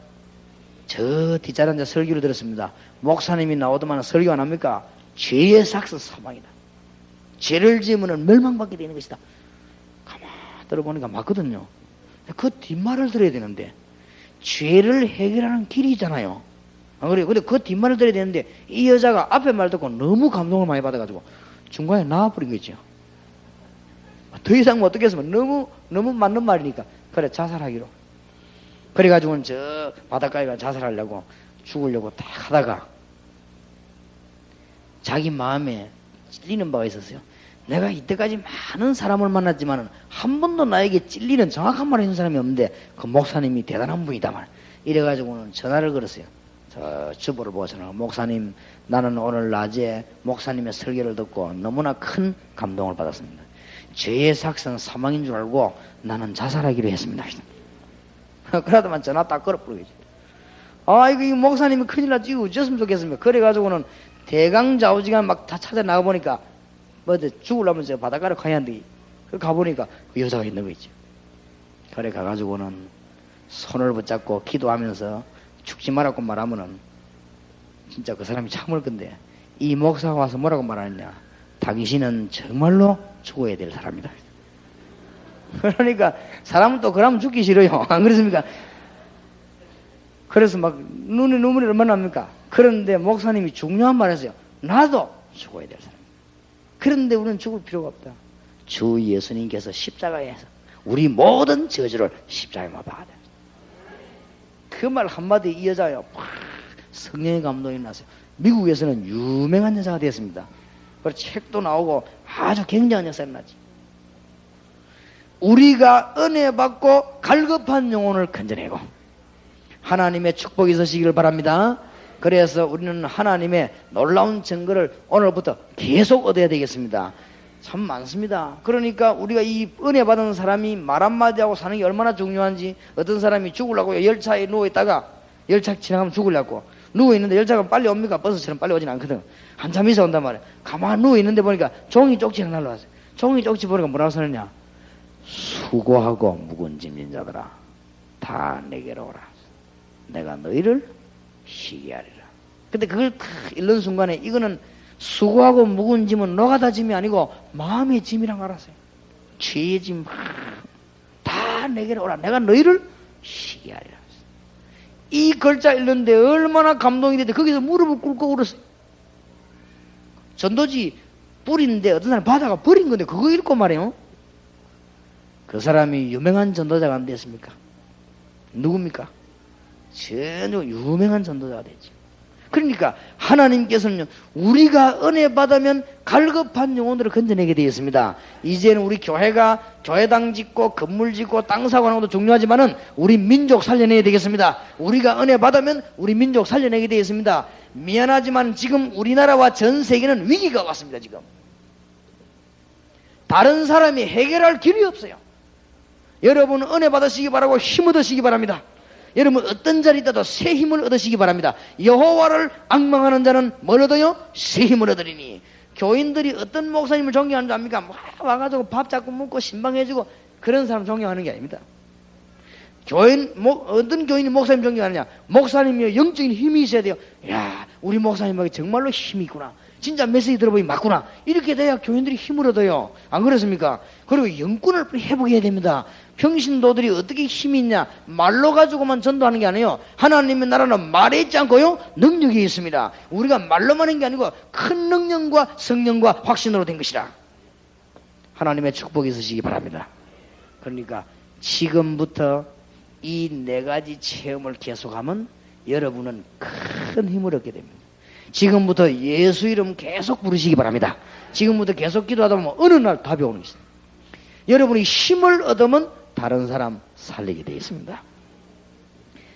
저 뒷자리 앉아 설교를 들었습니다. 목사님이 나오더만 설교 안 합니까? 죄의 삭슨 사망이다. 죄를 지으면 멸망받게 되는 것이다. 가만 들어보니까 맞거든요. 그 뒷말을 들어야 되는데 죄를 해결하는 길이 있잖아요. 안 그래요? 근데 그 뒷말을 들어야 되는데 이 여자가 앞에 말 듣고 너무 감동을 많이 받아가지고 중간에 나와버린 거죠. 더 이상 뭐 어떻겠으면 너무 맞는 말이니까 그래 자살하기로. 그래가지고는 저 바닷가에 가 자살하려고 죽으려고 딱 하다가 자기 마음에 찔리는 바가 있었어요. 내가 이때까지 많은 사람을 만났지만 한 번도 나에게 찔리는 정확한 말을 해준 사람이 없는데 그 목사님이 대단한 분이다만 이래가지고는 전화를 걸었어요. 저 주보를 보고 전화를 목사님 나는 오늘 낮에 목사님의 설교를 듣고 너무나 큰 감동을 받았습니다. 죄의 삭선 사망인 줄 알고 나는 자살하기로 했습니다. 그러다만 전화 딱 걸어버리겠지. 아 이거 이 목사님이 큰일 났지 어쩌으면 좋겠습니까? 그래가지고는 대강좌우지간 막 다 찾아 나가보니까 뭐 죽으려면 저 바닷가로 가야 한대. 그 가보니까 그 여자가 있는 거 있죠. 그래 가가지고는 손을 붙잡고 기도하면서 죽지 말라고 말하면은 진짜 그 사람이 참을 건데 이 목사가 와서 뭐라고 말하느냐? 당신은 정말로 죽어야 될 사람이다. 그러니까 사람은 또 그러면 죽기 싫어요. 안 그렇습니까? 그래서 막 눈에 눈물이 얼마나 납니까? 그런데 목사님이 중요한 말 했어요. 나도 죽어야 될 사람. 그런데 우리는 죽을 필요가 없다. 주 예수님께서 십자가에서 우리 모든 저주를 십자가에 받아야 돼. 그 말 한마디 이 여자요. 성령의 감동이 났어요. 미국에서는 유명한 여자가 되었습니다. 그리고 책도 나오고 아주 굉장한 여자가 났지. 우리가 은혜 받고 갈급한 영혼을 건져내고 하나님의 축복이 있으시기를 바랍니다. 그래서 우리는 하나님의 놀라운 증거를 오늘부터 계속 얻어야 되겠습니다. 참 많습니다. 그러니까 우리가 이 은혜 받은 사람이 말 한마디 하고 사는 게 얼마나 중요한지. 어떤 사람이 죽으려고 열차에 누워있다가 열차 지나가면 죽으려고 누워있는데 열차가 빨리 옵니까? 버스처럼 빨리 오진 않거든. 한참 있어 온단 말이야. 가만히 누워있는데 보니까 종이 쪽지가 날라왔어요. 종이 쪽지 보니까 뭐라고 써놨냐? 수고하고 묵은 짐진 자들아 다 내게로 오라. 내가 너희를 쉬게 하리라. 근데 그걸 읽는 순간에 이거는 수고하고 묵은 짐은 노가다 짐이 아니고 마음의 짐이란 걸 알았어요. 죄의 짐 다 내게로 오라. 내가 너희를 쉬게 하리라. 이 글자 읽는데 얼마나 감동이 됐는데 거기서 무릎을 꿇고 울었어요. 전도지 뿌리는데 어떤 사람이 바다가 버린 건데 그거 읽고 말이에요. 그 사람이 유명한 전도자가 안 됐습니까? 누굽니까? 전혀 유명한 전도자가 됐죠. 그러니까 하나님께서는 우리가 은혜 받으면 갈급한 영혼들을 건져내게 되어 있습니다. 이제는 우리 교회가 교회당 짓고 건물 짓고 땅 사고 하는 것도 중요하지만은 우리 민족 살려내야 되겠습니다. 우리가 은혜 받으면 우리 민족 살려내게 되어 있습니다. 미안하지만 지금 우리나라와 전 세계는 위기가 왔습니다. 지금 다른 사람이 해결할 길이 없어요. 여러분 은혜 받으시기 바라고 힘 얻으시기 바랍니다. 여러분 어떤 자리에 있다도 새 힘을 얻으시기 바랍니다. 여호와를 앙망하는 자는 뭘 얻어요? 새 힘을 얻으리니. 교인들이 어떤 목사님을 존경하는 줄 압니까? 와가지고 밥 자꾸 먹고 신방해주고 그런 사람 존경하는 게 아닙니다. 어떤 교인이 목사님 존경하느냐? 목사님이 영적인 힘이 있어야 돼요. 야, 우리 목사님에게 정말로 힘이 있구나. 진짜 메시지 들어보니 맞구나. 이렇게 돼야 교인들이 힘을 얻어요. 안 그렇습니까? 그리고 영권을 회복해야 됩니다. 평신도들이 어떻게 힘이 있냐? 말로 가지고만 전도하는 게 아니에요. 하나님의 나라는 말에 있지 않고요, 능력이 있습니다. 우리가 말로만 하는 게 아니고 큰 능력과 성령과 확신으로 된 것이라. 하나님의 축복이 있으시기 바랍니다. 그러니까 지금부터 이 네 가지 체험을 계속하면 여러분은 큰 힘을 얻게 됩니다. 지금부터 예수 이름 계속 부르시기 바랍니다. 지금부터 계속 기도하다 보면 어느 날 답이 오는 것입니다. 여러분이 힘을 얻으면 다른 사람 살리게 되어 있습니다.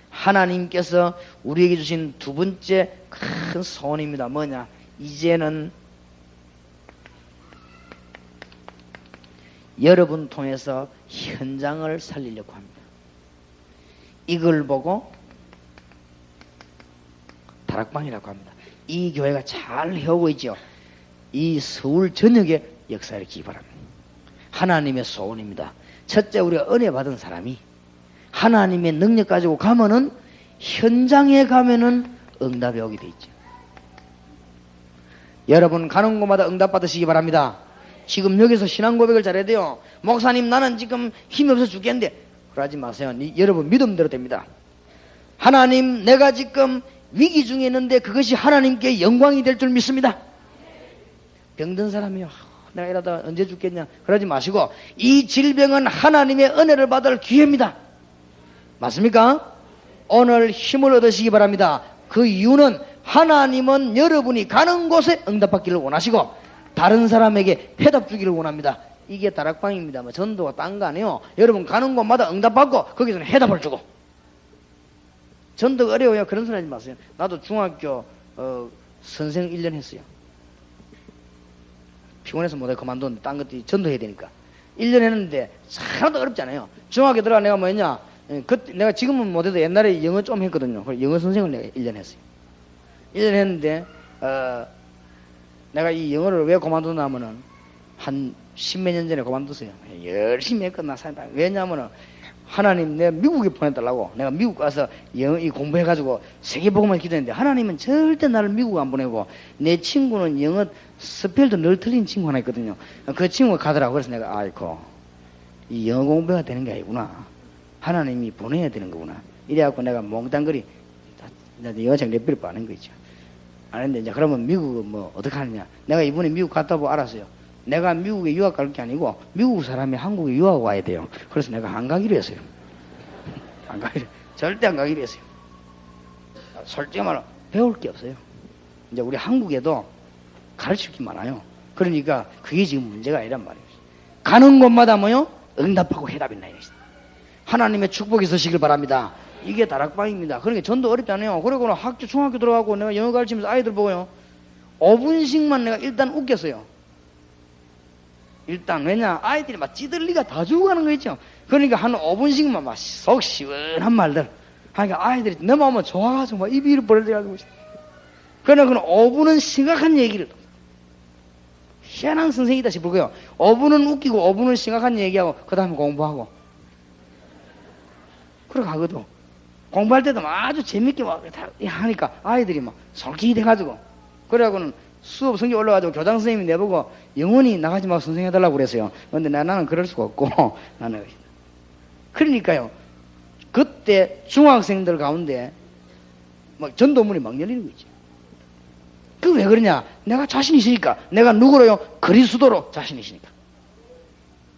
하나님께서 우리에게 주신 두 번째 큰 소원입니다. 뭐냐? 이제는 여러분 통해서 현장을 살리려고 합니다. 이걸 보고 다락방이라고 합니다. 이 교회가 잘 해오고 있죠. 이 서울 전역에 역사를 일으키기 바랍니다. 하나님의 소원입니다. 첫째, 우리가 은혜 받은 사람이 하나님의 능력 가지고 가면은 현장에 가면은 응답이 오게 돼 있죠. 여러분 가는 곳마다 응답 받으시기 바랍니다. 지금 여기서 신앙 고백을 잘해야 돼요. 목사님 나는 지금 힘이 없어서 죽겠는데 그러지 마세요. 여러분 믿음대로 됩니다. 하나님 내가 지금 위기 중에 있는데 그것이 하나님께 영광이 될 줄 믿습니다. 병든 사람이요, 내가 이러다 언제 죽겠냐 그러지 마시고 이 질병은 하나님의 은혜를 받을 기회입니다. 맞습니까? 오늘 힘을 얻으시기 바랍니다. 그 이유는 하나님은 여러분이 가는 곳에 응답받기를 원하시고 다른 사람에게 회답 주기를 원합니다. 이게 다락방입니다. 뭐 전도가 딴 거 아니에요. 여러분 가는 곳마다 응답받고 거기서는 회답을 주고. 전도가 어려워요. 그런 소리 하지 마세요. 나도 중학교 선생 1년 했어요. 피곤해서 못해 그만뒀는데 딴 것도 전도해야 되니까 1년 했는데 하나도 어렵지 않아요. 중학교 들어가 내가 뭐였냐, 내가 지금은 못해도 옛날에 영어 좀 했거든요. 영어 선생을 내가 1년 했어요. 1년 했는데 내가 이 영어를 왜 그만두나 하면은 한 10몇 년 전에 그만뒀어요. 열심히 했거든. 왜냐하면은 하나님 내가 미국에 보내달라고 내가 미국 가서 영어 공부해가지고 세계복음을 기도했는데 하나님은 절대 나를 미국 안 보내고 내 친구는 영어 스펠도 늘 틀린 친구 하나 있거든요. 그 친구가 가더라고. 그래서 내가 아이고 이 영어 공부가 되는 게 아니구나. 하나님이 보내야 되는 거구나. 이래갖고 내가 몽땅거리 영어책 몇 배를 빠는 거 있죠. 아는데 이제 그러면 미국은 뭐 어떻게 하느냐. 내가 이번에 미국 갔다 보고 알았어요. 내가 미국에 유학 갈 게 아니고 미국 사람이 한국에 유학 와야 돼요. 그래서 내가 안 가기로 했어요. 안 가기로, 절대 안 가기로 했어요. 솔직히 말로 배울 게 없어요. 이제 우리 한국에도 가르칠 게 많아요. 그러니까 그게 지금 문제가 아니란 말이에요. 가는 곳마다 뭐요? 응답하고 해답이 나요. 하나님의 축복이 있으시길 바랍니다. 이게 다락방입니다. 그러니까 전도 어렵지 않아요. 그리고는 중학교 들어가고 내가 영어 가르치면서 아이들 보고요. 5분씩만 내가 일단 웃겼어요. 일단 왜냐 아이들이 막 찌들리가 다 주고 가는 거 있죠. 그러니까 한 5분씩만 막 속 시원한 말들 하니까 아이들이 넘어오면 좋아가지고 막 입이 벌어져가지고 그러나 그 5분은 심각한 얘기를 희한한 선생이다 싶고요. 5분은 웃기고 5분은 심각한 얘기하고 그 다음에 공부하고 그러고 하거든. 공부할 때도 아주 재밌게 막 하니까 아이들이 막 솔깃해가지고 그래갖고는 수업 성적 올라가지고 교장 선생님이 내보고 영원히 나가지 말고 선생님 해달라고 그랬어요. 근데 나는 그럴 수가 없고 나는 그러니까요. 그때 중학생들 가운데 막 전도문이 막 열리는 거 있죠. 그 왜 그러냐? 내가 자신 있으니까. 내가 누구로요? 그리스도로 자신 있으니까.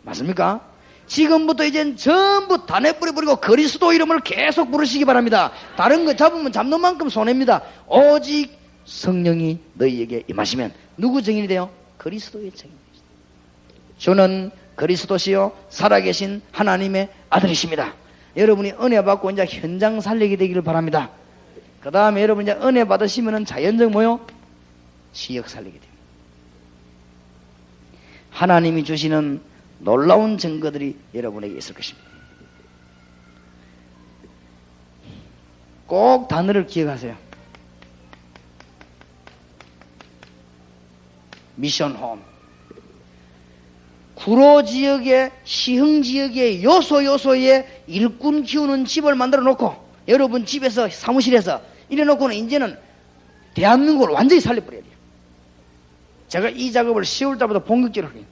맞습니까? 지금부터 이젠 전부 다 내버려버리고 그리스도 이름을 계속 부르시기 바랍니다. 다른 거 잡으면 잡는 만큼 손해입니다. 오직 성령이 너희에게 임하시면 누구 증인이 돼요? 그리스도의 증인이 되시다. 주는 그리스도시요 살아계신 하나님의 아들이십니다. 여러분이 은혜 받고 이제 현장 살리게 되기를 바랍니다. 그 다음에 여러분 이제 은혜 받으시면은 자연적 뭐요? 지역 살리게 됩니다. 하나님이 주시는 놀라운 증거들이 여러분에게 있을 것입니다. 꼭 단어를 기억하세요. 미션홈. 구로 지역에 시흥 지역의 요소에 일꾼 키우는 집을 만들어 놓고 여러분 집에서 사무실에서 이래 놓고는 이제는 대한민국을 완전히 살려버려야 돼요. 제가 이 작업을 10월달부터 본격적으로 해요.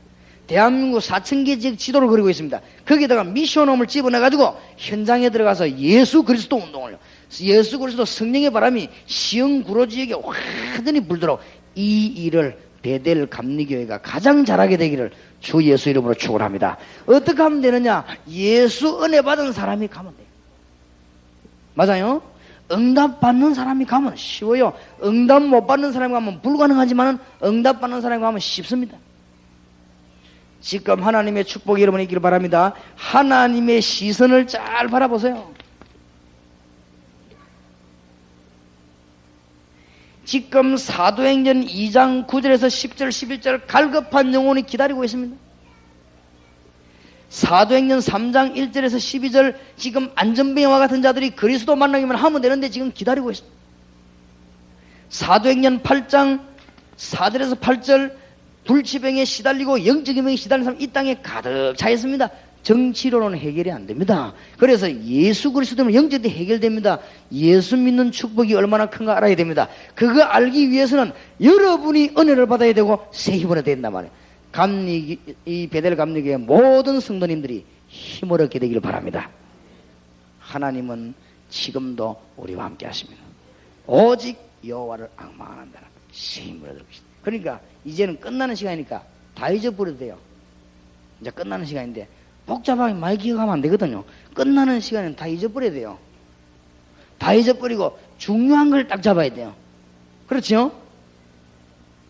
대한민국 4,000개 지역 지도를 그리고 있습니다. 거기다가 미션홈을 집어넣어가지고 현장에 들어가서 예수 그리스도 운동을 예수 그리스도 성령의 바람이 시흥 구로 지역에 완전히 불도록 이 일을 베델 감리교회가 가장 잘하게 되기를 주 예수 이름으로 축원합니다. 어떻게 하면 되느냐? 예수 은혜 받은 사람이 가면 돼요. 맞아요? 응답 받는 사람이 가면 쉬워요. 응답 못 받는 사람이 가면 불가능하지만 응답 받는 사람이 가면 쉽습니다. 지금 하나님의 축복이 여러분에 있기를 바랍니다. 하나님의 시선을 잘 바라보세요. 지금 사도행전 2장 9절에서 10절 11절 갈급한 영혼이 기다리고 있습니다. 사도행전 3장 1절에서 12절 지금 안전병과 같은 자들이 그리스도 만나기만 하면 되는데 지금 기다리고 있습니다. 사도행전 8장 4절에서 8절 불치병에 시달리고 영적인 병에 시달린 사람 이 땅에 가득 차 있습니다. 정치로는 해결이 안 됩니다. 그래서 예수 그리스도는 영적으로 해결됩니다. 예수 믿는 축복이 얼마나 큰가 알아야 됩니다. 그거 알기 위해서는 여러분이 은혜를 받아야 되고 새 힘을 얻어야 된단 말이에요. 이 베델 감리교의 모든 성도님들이 힘을 얻게 되기를 바랍니다. 하나님은 지금도 우리와 함께 하십니다. 오직 여호와를 앙망한다는 새 힘을 얻을 것이다. 그러니까 이제는 끝나는 시간이니까 다 잊어버려도 돼요. 이제 끝나는 시간인데 복잡하게 많이 기억하면 안 되거든요. 끝나는 시간은 다 잊어버려야 돼요. 다 잊어버리고 중요한 걸 딱 잡아야 돼요. 그렇죠?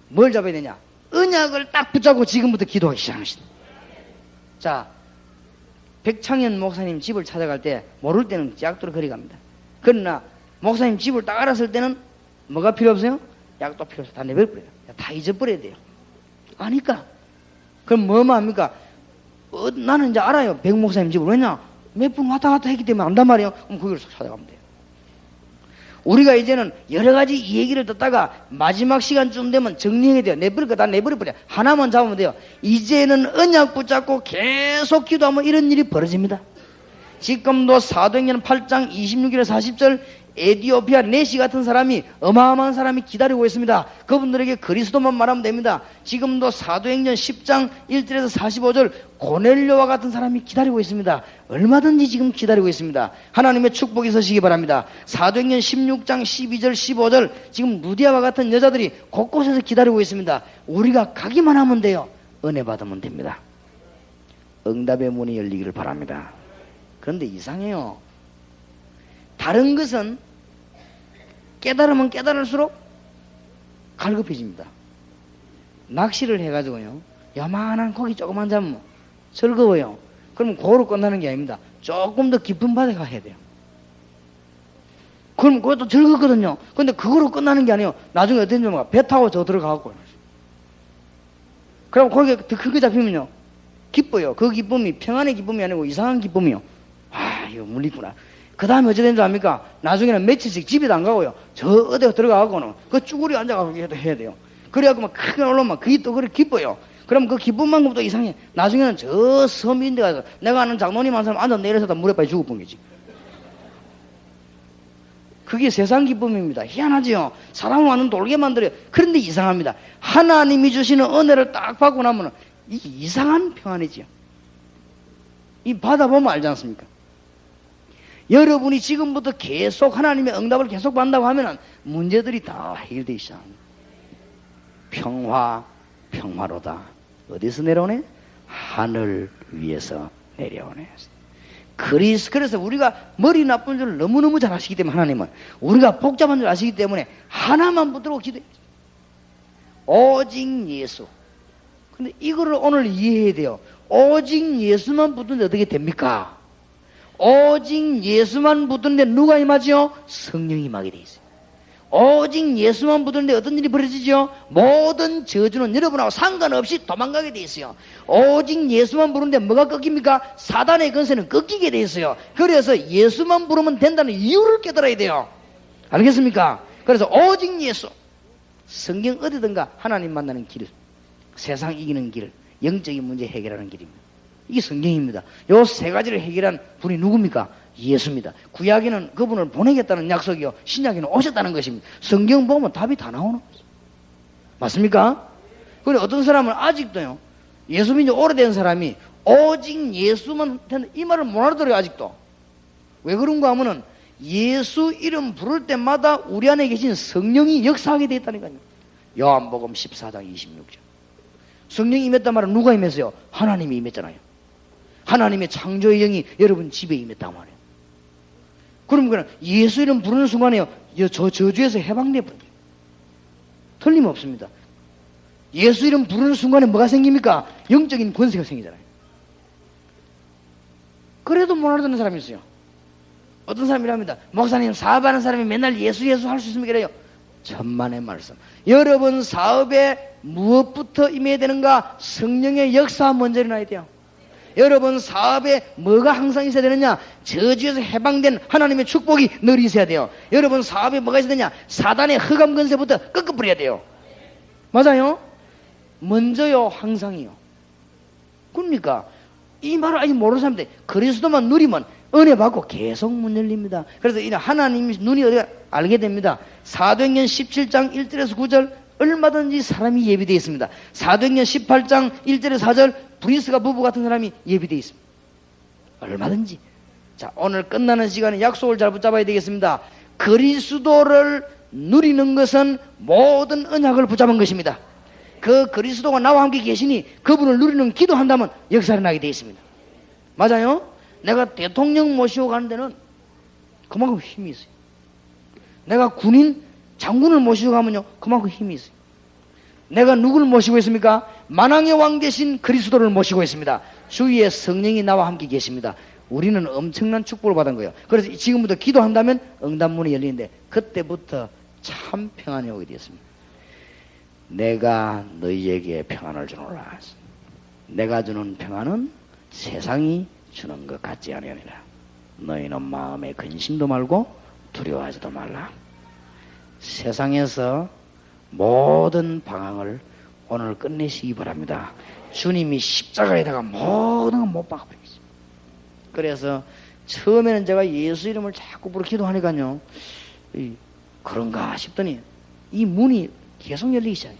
뭘 잡아야 되냐? 언약을 딱 붙잡고 지금부터 기도하기 시작합시다. 자, 백창현 목사님 집을 찾아갈 때 모를 때는 약도로 거리 갑니다. 그러나 목사님 집을 딱 알았을 때는 뭐가 필요 없어요? 약도 필요 없어요. 다 내버려버려요. 다 잊어버려야 돼요. 아니까. 그럼 뭐만 합니까? 나는 이제 알아요. 백 목사님 집을. 왜냐? 몇 분 왔다 갔다 했기 때문에 안단 말이에요. 그럼 거기로 찾아가면 돼요. 우리가 이제는 여러 가지 이 얘기를 듣다가 마지막 시간쯤 되면 정리해야 돼요. 내버릴 거 다 내버려버려. 하나만 잡으면 돼요. 이제는 언약 붙잡고 계속 기도하면 이런 일이 벌어집니다. 지금도 사도행전 8장 26절 40절 에디오피아 네시 같은 사람이 어마어마한 사람이 기다리고 있습니다. 그분들에게 그리스도만 말하면 됩니다. 지금도 사도행전 10장 1절에서 45절 고넬료와 같은 사람이 기다리고 있습니다. 얼마든지 지금 기다리고 있습니다. 하나님의 축복이 서시기 바랍니다. 사도행전 16장 12절 15절 지금 루디아와 같은 여자들이 곳곳에서 기다리고 있습니다. 우리가 가기만 하면 돼요. 은혜 받으면 됩니다. 응답의 문이 열리기를 바랍니다. 그런데 이상해요. 다른 것은 깨달으면 깨달을수록 갈급해집니다. 낚시를 해가지고요, 요만한 고기 조그만 잡으면 즐거워요. 그러면 그거로 끝나는 게 아닙니다. 조금 더 깊은 바다에 가야 돼요. 그럼 그것도 즐겁거든요. 근데 그거로 끝나는 게 아니에요. 나중에 어떤 줄 배 타고 저 들어가고. 그럼 거기에 더 크게 잡히면요, 기뻐요. 그 기쁨이 평안의 기쁨이 아니고 이상한 기쁨이요. 아, 이거 물리구나. 그 다음에 어찌 된 줄 압니까? 나중에는 며칠씩 집에도 안 가고요. 저 어디에 들어가고는 그 쭈구리 앉아가고 해야 돼요. 그래갖고 막 크게 올라오면 그게 또 그렇게 기뻐요. 그럼 그 기쁨만큼 또 이상해. 나중에는 저 섬인데 가서 내가 아는 장로님 한 사람 앉아 내려서 다 물에 빠져 죽을 뻔겠지. 그게 세상 기쁨입니다. 희한하지요? 사람을 완전 돌게 만들어요. 그런데 이상합니다. 하나님이 주시는 은혜를 딱 받고 나면 이상한 평안이지요. 이 받아보면 알지 않습니까? 여러분이 지금부터 계속 하나님의 응답을 계속 받는다고 하면 문제들이 다 해결되기 시작합니다. 평화로다. 어디서 내려오네? 하늘 위에서 내려오네. 그래서 우리가 머리 나쁜 줄 너무너무 잘 아시기 때문에 하나님은 우리가 복잡한 줄 아시기 때문에 하나만 붙들고 기도해요. 오직 예수. 근데 이거를 오늘 이해해야 돼요. 오직 예수만 붙는데 어떻게 됩니까? 오직 예수만 붙드는데 누가 임하지요? 성령이 임하게 돼 있어요. 오직 예수만 붙드는데 어떤 일이 벌어지죠? 모든 저주는 여러분하고 상관없이 도망가게 돼 있어요. 오직 예수만 부르는데 뭐가 꺾입니까? 사단의 권세는 꺾이게 돼 있어요. 그래서 예수만 부르면 된다는 이유를 깨달아야 돼요. 알겠습니까? 그래서 오직 예수. 성경 어디든가 하나님 만나는 길, 세상 이기는 길, 영적인 문제 해결하는 길입니다. 이게 성경입니다. 요 세 가지를 해결한 분이 누굽니까? 예수입니다. 구약에는 그분을 보내겠다는 약속이요, 신약에는 오셨다는 것입니다. 성경 보면 답이 다 나오는 거죠. 맞습니까? 그런데 어떤 사람은 아직도요, 예수 믿는 지 오래된 사람이 오직 예수만 이 말을 못 알아들어요. 아직도. 왜 그런가 하면은 예수 이름 부를 때마다 우리 안에 계신 성령이 역사하게 되어 있다니까요. 요한복음 14장 26절. 성령이 임했단 말은 누가 임했어요? 하나님이 임했잖아요. 하나님의 창조의 영이 여러분 집에 임했단 말이에요. 그럼 그냥 예수 이름 부르는 순간에요, 저 저주에서 해방돼 버려요. 틀림없습니다. 예수 이름 부르는 순간에 뭐가 생깁니까? 영적인 권세가 생기잖아요. 그래도 못 알아듣는 사람이 있어요. 어떤 사람이랍니다. 목사님, 사업하는 사람이 맨날 예수 할 수 있습니까? 이래요. 천만의 말씀. 여러분 사업에 무엇부터 임해야 되는가? 성령의 역사 먼저 일어나야 돼요. 여러분 사업에 뭐가 항상 있어야 되느냐? 저주에서 해방된 하나님의 축복이 늘 있어야 돼요. 여러분 사업에 뭐가 있어야 되냐? 사단의 흑암 권세부터 꺾어버려야 돼요. 맞아요? 먼저요, 항상이요. 그러니까 이 말을 아직 모르는 사람들, 그리스도만 누리면 은혜 받고 계속 문 열립니다. 그래서 이 하나님이 눈이 어디가 알게 됩니다. 사도행전 17장 1절에서 9절 얼마든지 사람이 예비되어 있습니다. 사도행전 18장 1절에서 4절 브리스가 부부 같은 사람이 예비되어 있습니다. 얼마든지. 자, 오늘 끝나는 시간에 약속을 잘 붙잡아야 되겠습니다. 그리스도를 누리는 것은 모든 언약을 붙잡은 것입니다. 그 그리스도가 나와 함께 계시니 그분을 누리는 기도한다면 역사를 나게 되어 있습니다. 맞아요? 내가 대통령 모시고 가는 데는 그만큼 힘이 있어요. 내가 군인, 장군을 모시고 가면요 그만큼 힘이 있어요. 내가 누구를 모시고 있습니까? 만왕의 왕 대신 그리스도를 모시고 있습니다. 주위에 성령이 나와 함께 계십니다. 우리는 엄청난 축복을 받은 거예요. 그래서 지금부터 기도한다면 응답문이 열리는데 그때부터 참 평안이 오게 되었습니다. 내가 너희에게 평안을 주노라. 내가 주는 평안은 세상이 주는 것 같지 아니하니라. 너희는 마음에 근심도 말고 두려워하지도 말라. 세상에서 모든 방황을 오늘 끝내시기 바랍니다. 주님이 십자가에다가 모든 걸 못 박아버리겠습니다. 그래서 처음에는 제가 예수 이름을 자꾸 부르 기도하니까요 그런가 싶더니 이 문이 계속 열리기 시작해요.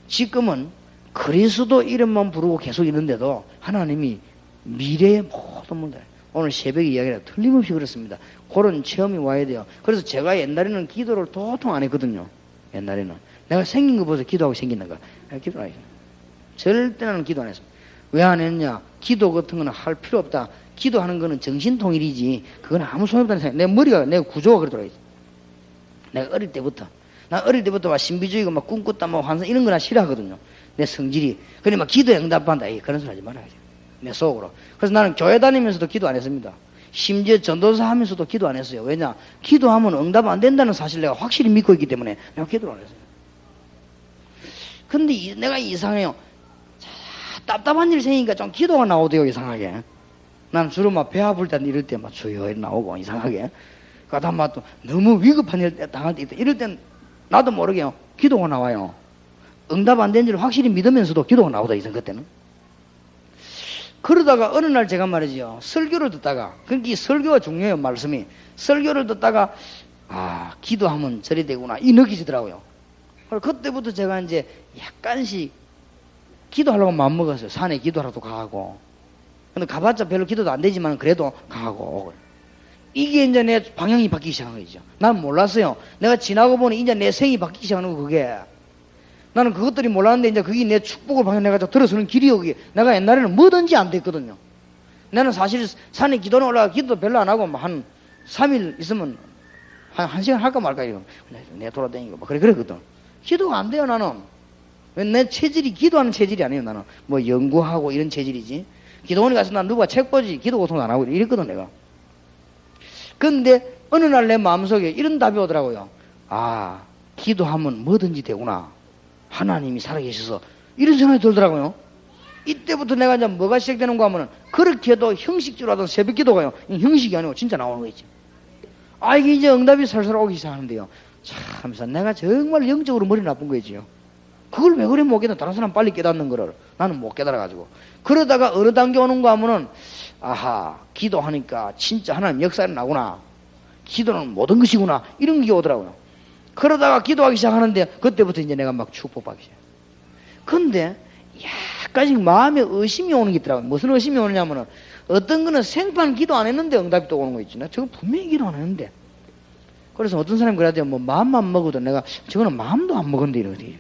지금은 그리스도 이름만 부르고 계속 있는데도 하나님이 미래의 모든 문제, 오늘 새벽에 이야기라 틀림없이 그렇습니다. 그런 체험이 와야 돼요. 그래서 제가 옛날에는 기도를 도통 안 했거든요. 옛날에는 내가 생긴 거 보면서 기도하고 생기는 거 기도 안 했어요. 절대 나는 기도 안 했습니다. 왜 안 했냐? 기도 같은 거는 할 필요 없다. 기도하는 거는 정신통일이지 그건 아무 소용없다는 생각. 내 머리가, 내 구조가 그러더라고요. 내가 어릴 때부터 막 신비주의고 막 꿈꿨다 뭐 환상 이런 거나 싫어하거든요. 내 성질이. 그래 막 기도에 응답한다. 그런 소리 하지 말아야죠. 내 속으로. 그래서 나는 교회 다니면서도 기도 안 했습니다. 심지어 전도사 하면서도 기도 안 했어요. 왜냐? 기도하면 응답 안 된다는 사실 내가 확실히 믿고 있기 때문에 내가 기도를 안 했어요. 근데 내가 이상해요. 답답한 일 생기니까 좀 기도가 나오대요. 이상하게. 난 주로 막 배 아플 때 이럴 때 막 주여 나오고 이상하게. 그러다 막 또 너무 위급한 일 당할 때 있다. 이럴 땐 나도 모르게 기도가 나와요. 응답 안 된 줄 확실히 믿으면서도 기도가 나오다 이상 그때는. 그러다가 어느 날 제가 말이죠. 설교를 듣다가, 그러니까 이 설교가 중요해요, 말씀이. 설교를 듣다가, 기도하면 저리 되구나. 이 느끼시더라고요. 그때부터 제가 이제 약간씩 기도하려고 마음먹었어요. 산에 기도하러도 가고. 근데 가봤자 별로 기도도 안 되지만 그래도 가고. 이게 이제 내 방향이 바뀌기 시작한 거죠. 난 몰랐어요. 내가 지나고 보니 이제 내 생이 바뀌기 시작하는 거, 그게. 나는 그것들이 몰랐는데 이제 그게 내 축복을 방향 내가 들어서는 길이 여기. 내가 옛날에는 뭐든지 안 됐거든요. 나는 사실 산에 기도는 올라가 기도 별로 안 하고 한 3일 있으면 한 시간 할까 말까 이거. 내 돌아다니고 막 그랬거든. 기도가 안 돼요, 나는. 내 체질이 기도하는 체질이 아니에요, 나는. 뭐 연구하고 이런 체질이지. 기도원에 가서 난 누가 책 보지 기도 고통 안 하고 이랬거든, 내가. 근데 어느 날 내 마음속에 이런 답이 오더라고요. 기도하면 뭐든지 되구나. 하나님이 살아계셔서 이런 생각이 들더라고요. 이때부터 내가 이제 뭐가 시작되는가 하면은 그렇게 해도 형식적으로 하던 새벽 기도가요. 형식이 아니고 진짜 나오는 거 있죠. 이게 이제 응답이 살살 오기 시작하는데요. 참사 내가 정말 영적으로 머리 나쁜 거지요. 그걸 왜 그래 못 깨달아? 다른 사람 빨리 깨닫는 거를 나는 못 깨달아가지고. 그러다가 어느 단계 오는가 하면은 기도하니까 진짜 하나님 역사가 나구나. 기도는 모든 것이구나. 이런 게 오더라고요. 그러다가 기도하기 시작하는데 그때부터 이제 내가 막 축복받기 시작해요. 근데 약간씩 마음에 의심이 오는 게 있더라고요. 무슨 의심이 오느냐면은 어떤 거는 생판 기도 안 했는데 응답이 또 오는 거 있지. 나 저거 분명히 기도 안 했는데. 그래서 어떤 사람이 그래야 뭐 마음만 먹어도 내가 저거는 마음도 안 먹었는데 이러거든요.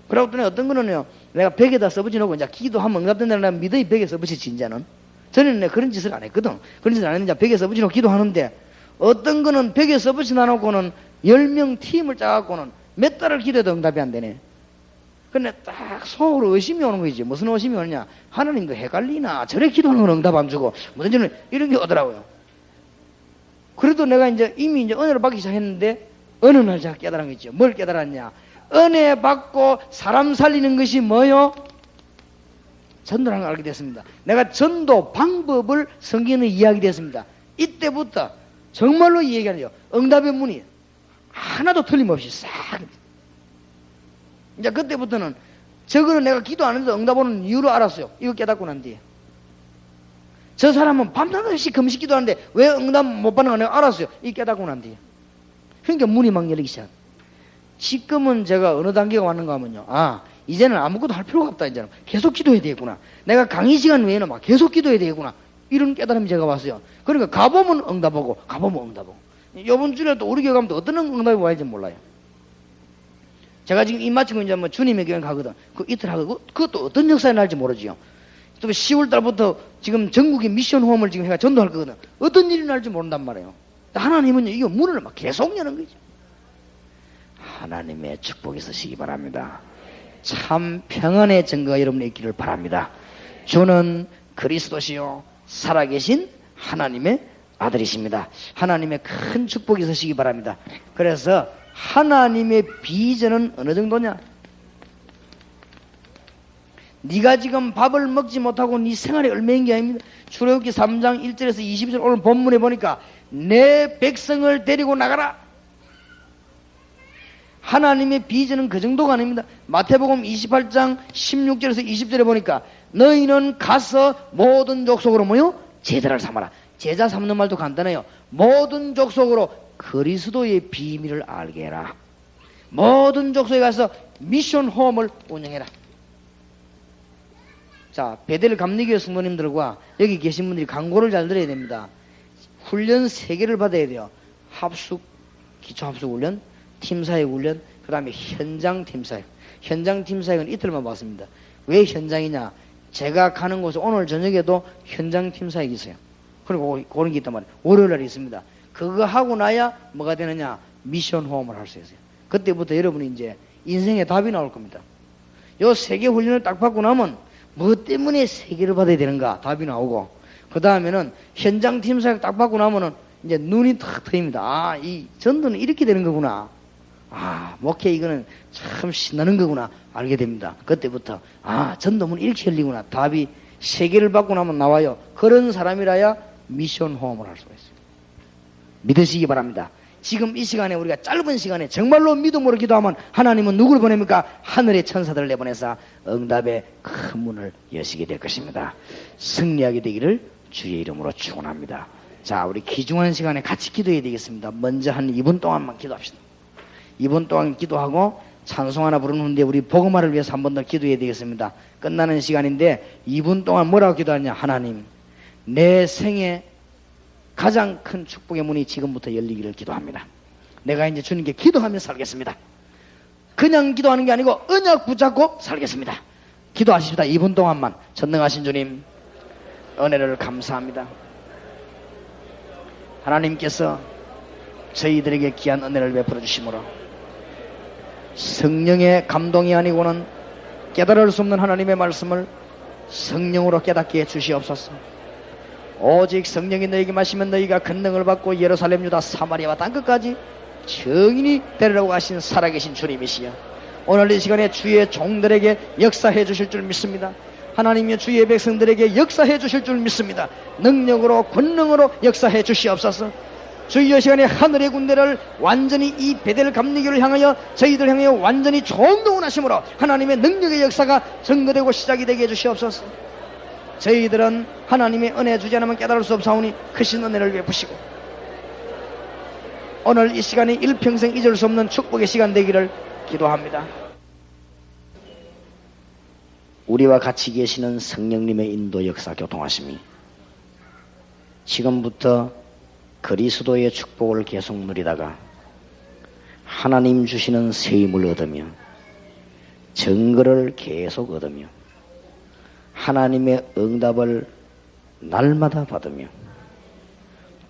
그러고 또 어떤 거는요, 내가 벽에다 써붙여 놓고 이제 기도하면 응답된다는 날 믿음이 벽에 써붙이지 이제는. 전에는 내가 그런 짓을 안 했거든. 그런 짓을 안 했는데 벽에 써붙여 놓고 기도하는데 어떤 거는 벽에 써붙여 놔놓고는 10명 팀을 짜갖고는 몇 달을 기도해도 응답이 안 되네. 근데 딱 속으로 의심이 오는 거지. 무슨 의심이 오느냐? 하나님도 헷갈리나? 저래 기도하는 건 응답 안 주고 무슨 저는 이런 게 오더라고요. 그래도 내가 이제 이미 이제 은혜를 받기 시작했는데 어느 날 제가 깨달은 거 있죠. 뭘 깨달았냐? 은혜 받고 사람 살리는 것이 뭐요? 전도라는 걸 알게 됐습니다. 내가 전도 방법을 성경에 이야기 됐습니다. 이때부터 정말로 이 얘기하는요. 응답의 문이 하나도 틀림없이 싹. 이제 그때부터는 저거는 내가 기도 안 해도 응답 오는 이유로 알았어요. 이거 깨닫고 난 뒤에. 저 사람은 밤낮없이 금식 기도하는데 왜 응답 못 받는 거 내가 알았어요. 이 깨닫고 난 뒤에. 그러니까 문이 막 열리기 시작. 지금은 제가 어느 단계가 왔는가 하면요. 아, 이제는 아무것도 할 필요가 없다. 이제는 계속 기도해야 되겠구나. 내가 강의 시간 외에는 막 계속 기도해야 되겠구나. 이런 깨달음이 제가 왔어요. 그러니까 가보면 응답하고 가보면 응답하고. 이번 주에 또 우리 교회 가면 또 어떤 응답이 와야지 몰라요. 제가 지금 입 맞추고 이제 뭐 주님의 교회 가거든. 그 이틀 하고 그것도 어떤 역사에 날지 모르지요. 또 10월 달부터 지금 전국의 미션 호흡을 지금 해가 전도할 거거든. 어떤 일이 날지 모른단 말이에요. 하나님은요, 이거 문을 막 계속 여는 거죠. 하나님의 축복이 있으시기 바랍니다. 참 평안의 증거가 여러분의 있기를 바랍니다. 주는 그리스도시요 살아계신 하나님의 아들이십니다. 하나님의 큰 축복이 있으시기 바랍니다. 그래서 하나님의 비전은 어느 정도냐? 네가 지금 밥을 먹지 못하고 네 생활이 얼마인 게 아닙니다. 출애굽기 3장 1절에서 20절 오늘 본문에 보니까 내 백성을 데리고 나가라. 하나님의 비전은 그 정도가 아닙니다. 마태복음 28장 16절에서 20절에 보니까 너희는 가서 모든 족속으로 모여 제자를 삼아라. 제자 삼는 말도 간단해요. 모든 족속으로 그리스도의 비밀을 알게 해라. 모든 족속에 가서 미션 홈을 운영해라. 자, 베델 감리교회 성도님들과 여기 계신 분들이 광고를 잘 들어야 됩니다. 훈련 3개를 받아야 돼요. 합숙, 기초합숙 훈련, 팀사역 훈련, 그 다음에 현장 팀사역. 현장 팀사역은 이틀만 받습니다. 왜 현장이냐? 제가 가는 곳에 오늘 저녁에도 현장 팀사역이 있어요. 그리고 그런 게 있단 말이에요. 월요일날이 있습니다. 그거 하고 나야 뭐가 되느냐? 미션 호흡을 할 수 있어요. 그때부터 여러분이 이제 인생의 답이 나올 겁니다. 요 3개 훈련을 딱 받고 나면 뭐 때문에 3개를 받아야 되는가? 답이 나오고, 그 다음에는 현장 팀사역 딱 받고 나면은 이제 눈이 탁 트입니다. 아, 이 전도는 이렇게 되는 거구나. 아, 목회 이거는 참 신나는 거구나. 알게 됩니다. 그때부터, 아, 전도문 이렇게 열리구나. 답이 3개를 받고 나면 나와요. 그런 사람이라야 미션 호흡을 할 수가 있어요. 믿으시기 바랍니다. 지금 이 시간에 우리가 짧은 시간에 정말로 믿음으로 기도하면 하나님은 누구를 보냅니까? 하늘의 천사들을 내보내서 응답의 큰 문을 여시게 될 것입니다. 승리하게 되기를 주의 이름으로 축원합니다. 자, 우리 귀중한 시간에 같이 기도해야 되겠습니다. 먼저 한 2분 동안만 기도합시다. 2분 동안 기도하고 찬송 하나 부르는 후인데 우리 복음화를 위해서 한 번 더 기도해야 되겠습니다. 끝나는 시간인데 2분 동안 뭐라고 기도하냐? 하나님, 내 생에 가장 큰 축복의 문이 지금부터 열리기를 기도합니다. 내가 이제 주님께 기도하며 살겠습니다. 그냥 기도하는 게 아니고 언약 붙잡고 살겠습니다. 기도하십시다. 2분 동안만. 전능하신 주님, 은혜를 감사합니다. 하나님께서 저희들에게 귀한 은혜를 베풀어 주심으로 성령의 감동이 아니고는 깨달을 수 없는 하나님의 말씀을 성령으로 깨닫게 해 주시옵소서. 오직 성령이 너에게 마시면 너희가 권능을 받고 예루살렘, 유다, 사마리아와 땅끝까지 정인이 되리라고 하신 살아계신 주님이시여, 오늘 이 시간에 주의 종들에게 역사해 주실 줄 믿습니다. 하나님의 주의 백성들에게 역사해 주실 줄 믿습니다. 능력으로 권능으로 역사해 주시옵소서. 주의 시간에 하늘의 군대를 완전히 이 베델 감리교를 향하여 저희들 향하여 완전히 총동원 하심으로 하나님의 능력의 역사가 증거되고 시작이 되게 해주시옵소서. 저희들은 하나님의 은혜 주지 않으면 깨달을 수 없사오니 크신 은혜를 베푸시고 오늘 이 시간이 일평생 잊을 수 없는 축복의 시간 되기를 기도합니다. 우리와 같이 계시는 성령님의 인도 역사 교통하심이 지금부터 그리스도의 축복을 계속 누리다가 하나님 주시는 새 힘을 얻으며 증거를 계속 얻으며 하나님의 응답을 날마다 받으며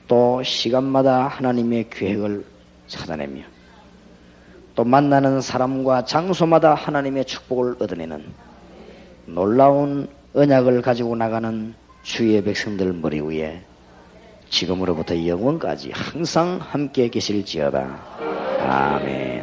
또 시간마다 하나님의 계획을 찾아내며 또 만나는 사람과 장소마다 하나님의 축복을 얻어내는 놀라운 언약을 가지고 나가는 주의 백성들 머리 위에 지금으로부터 영원까지 항상 함께 계실지어다. 아멘.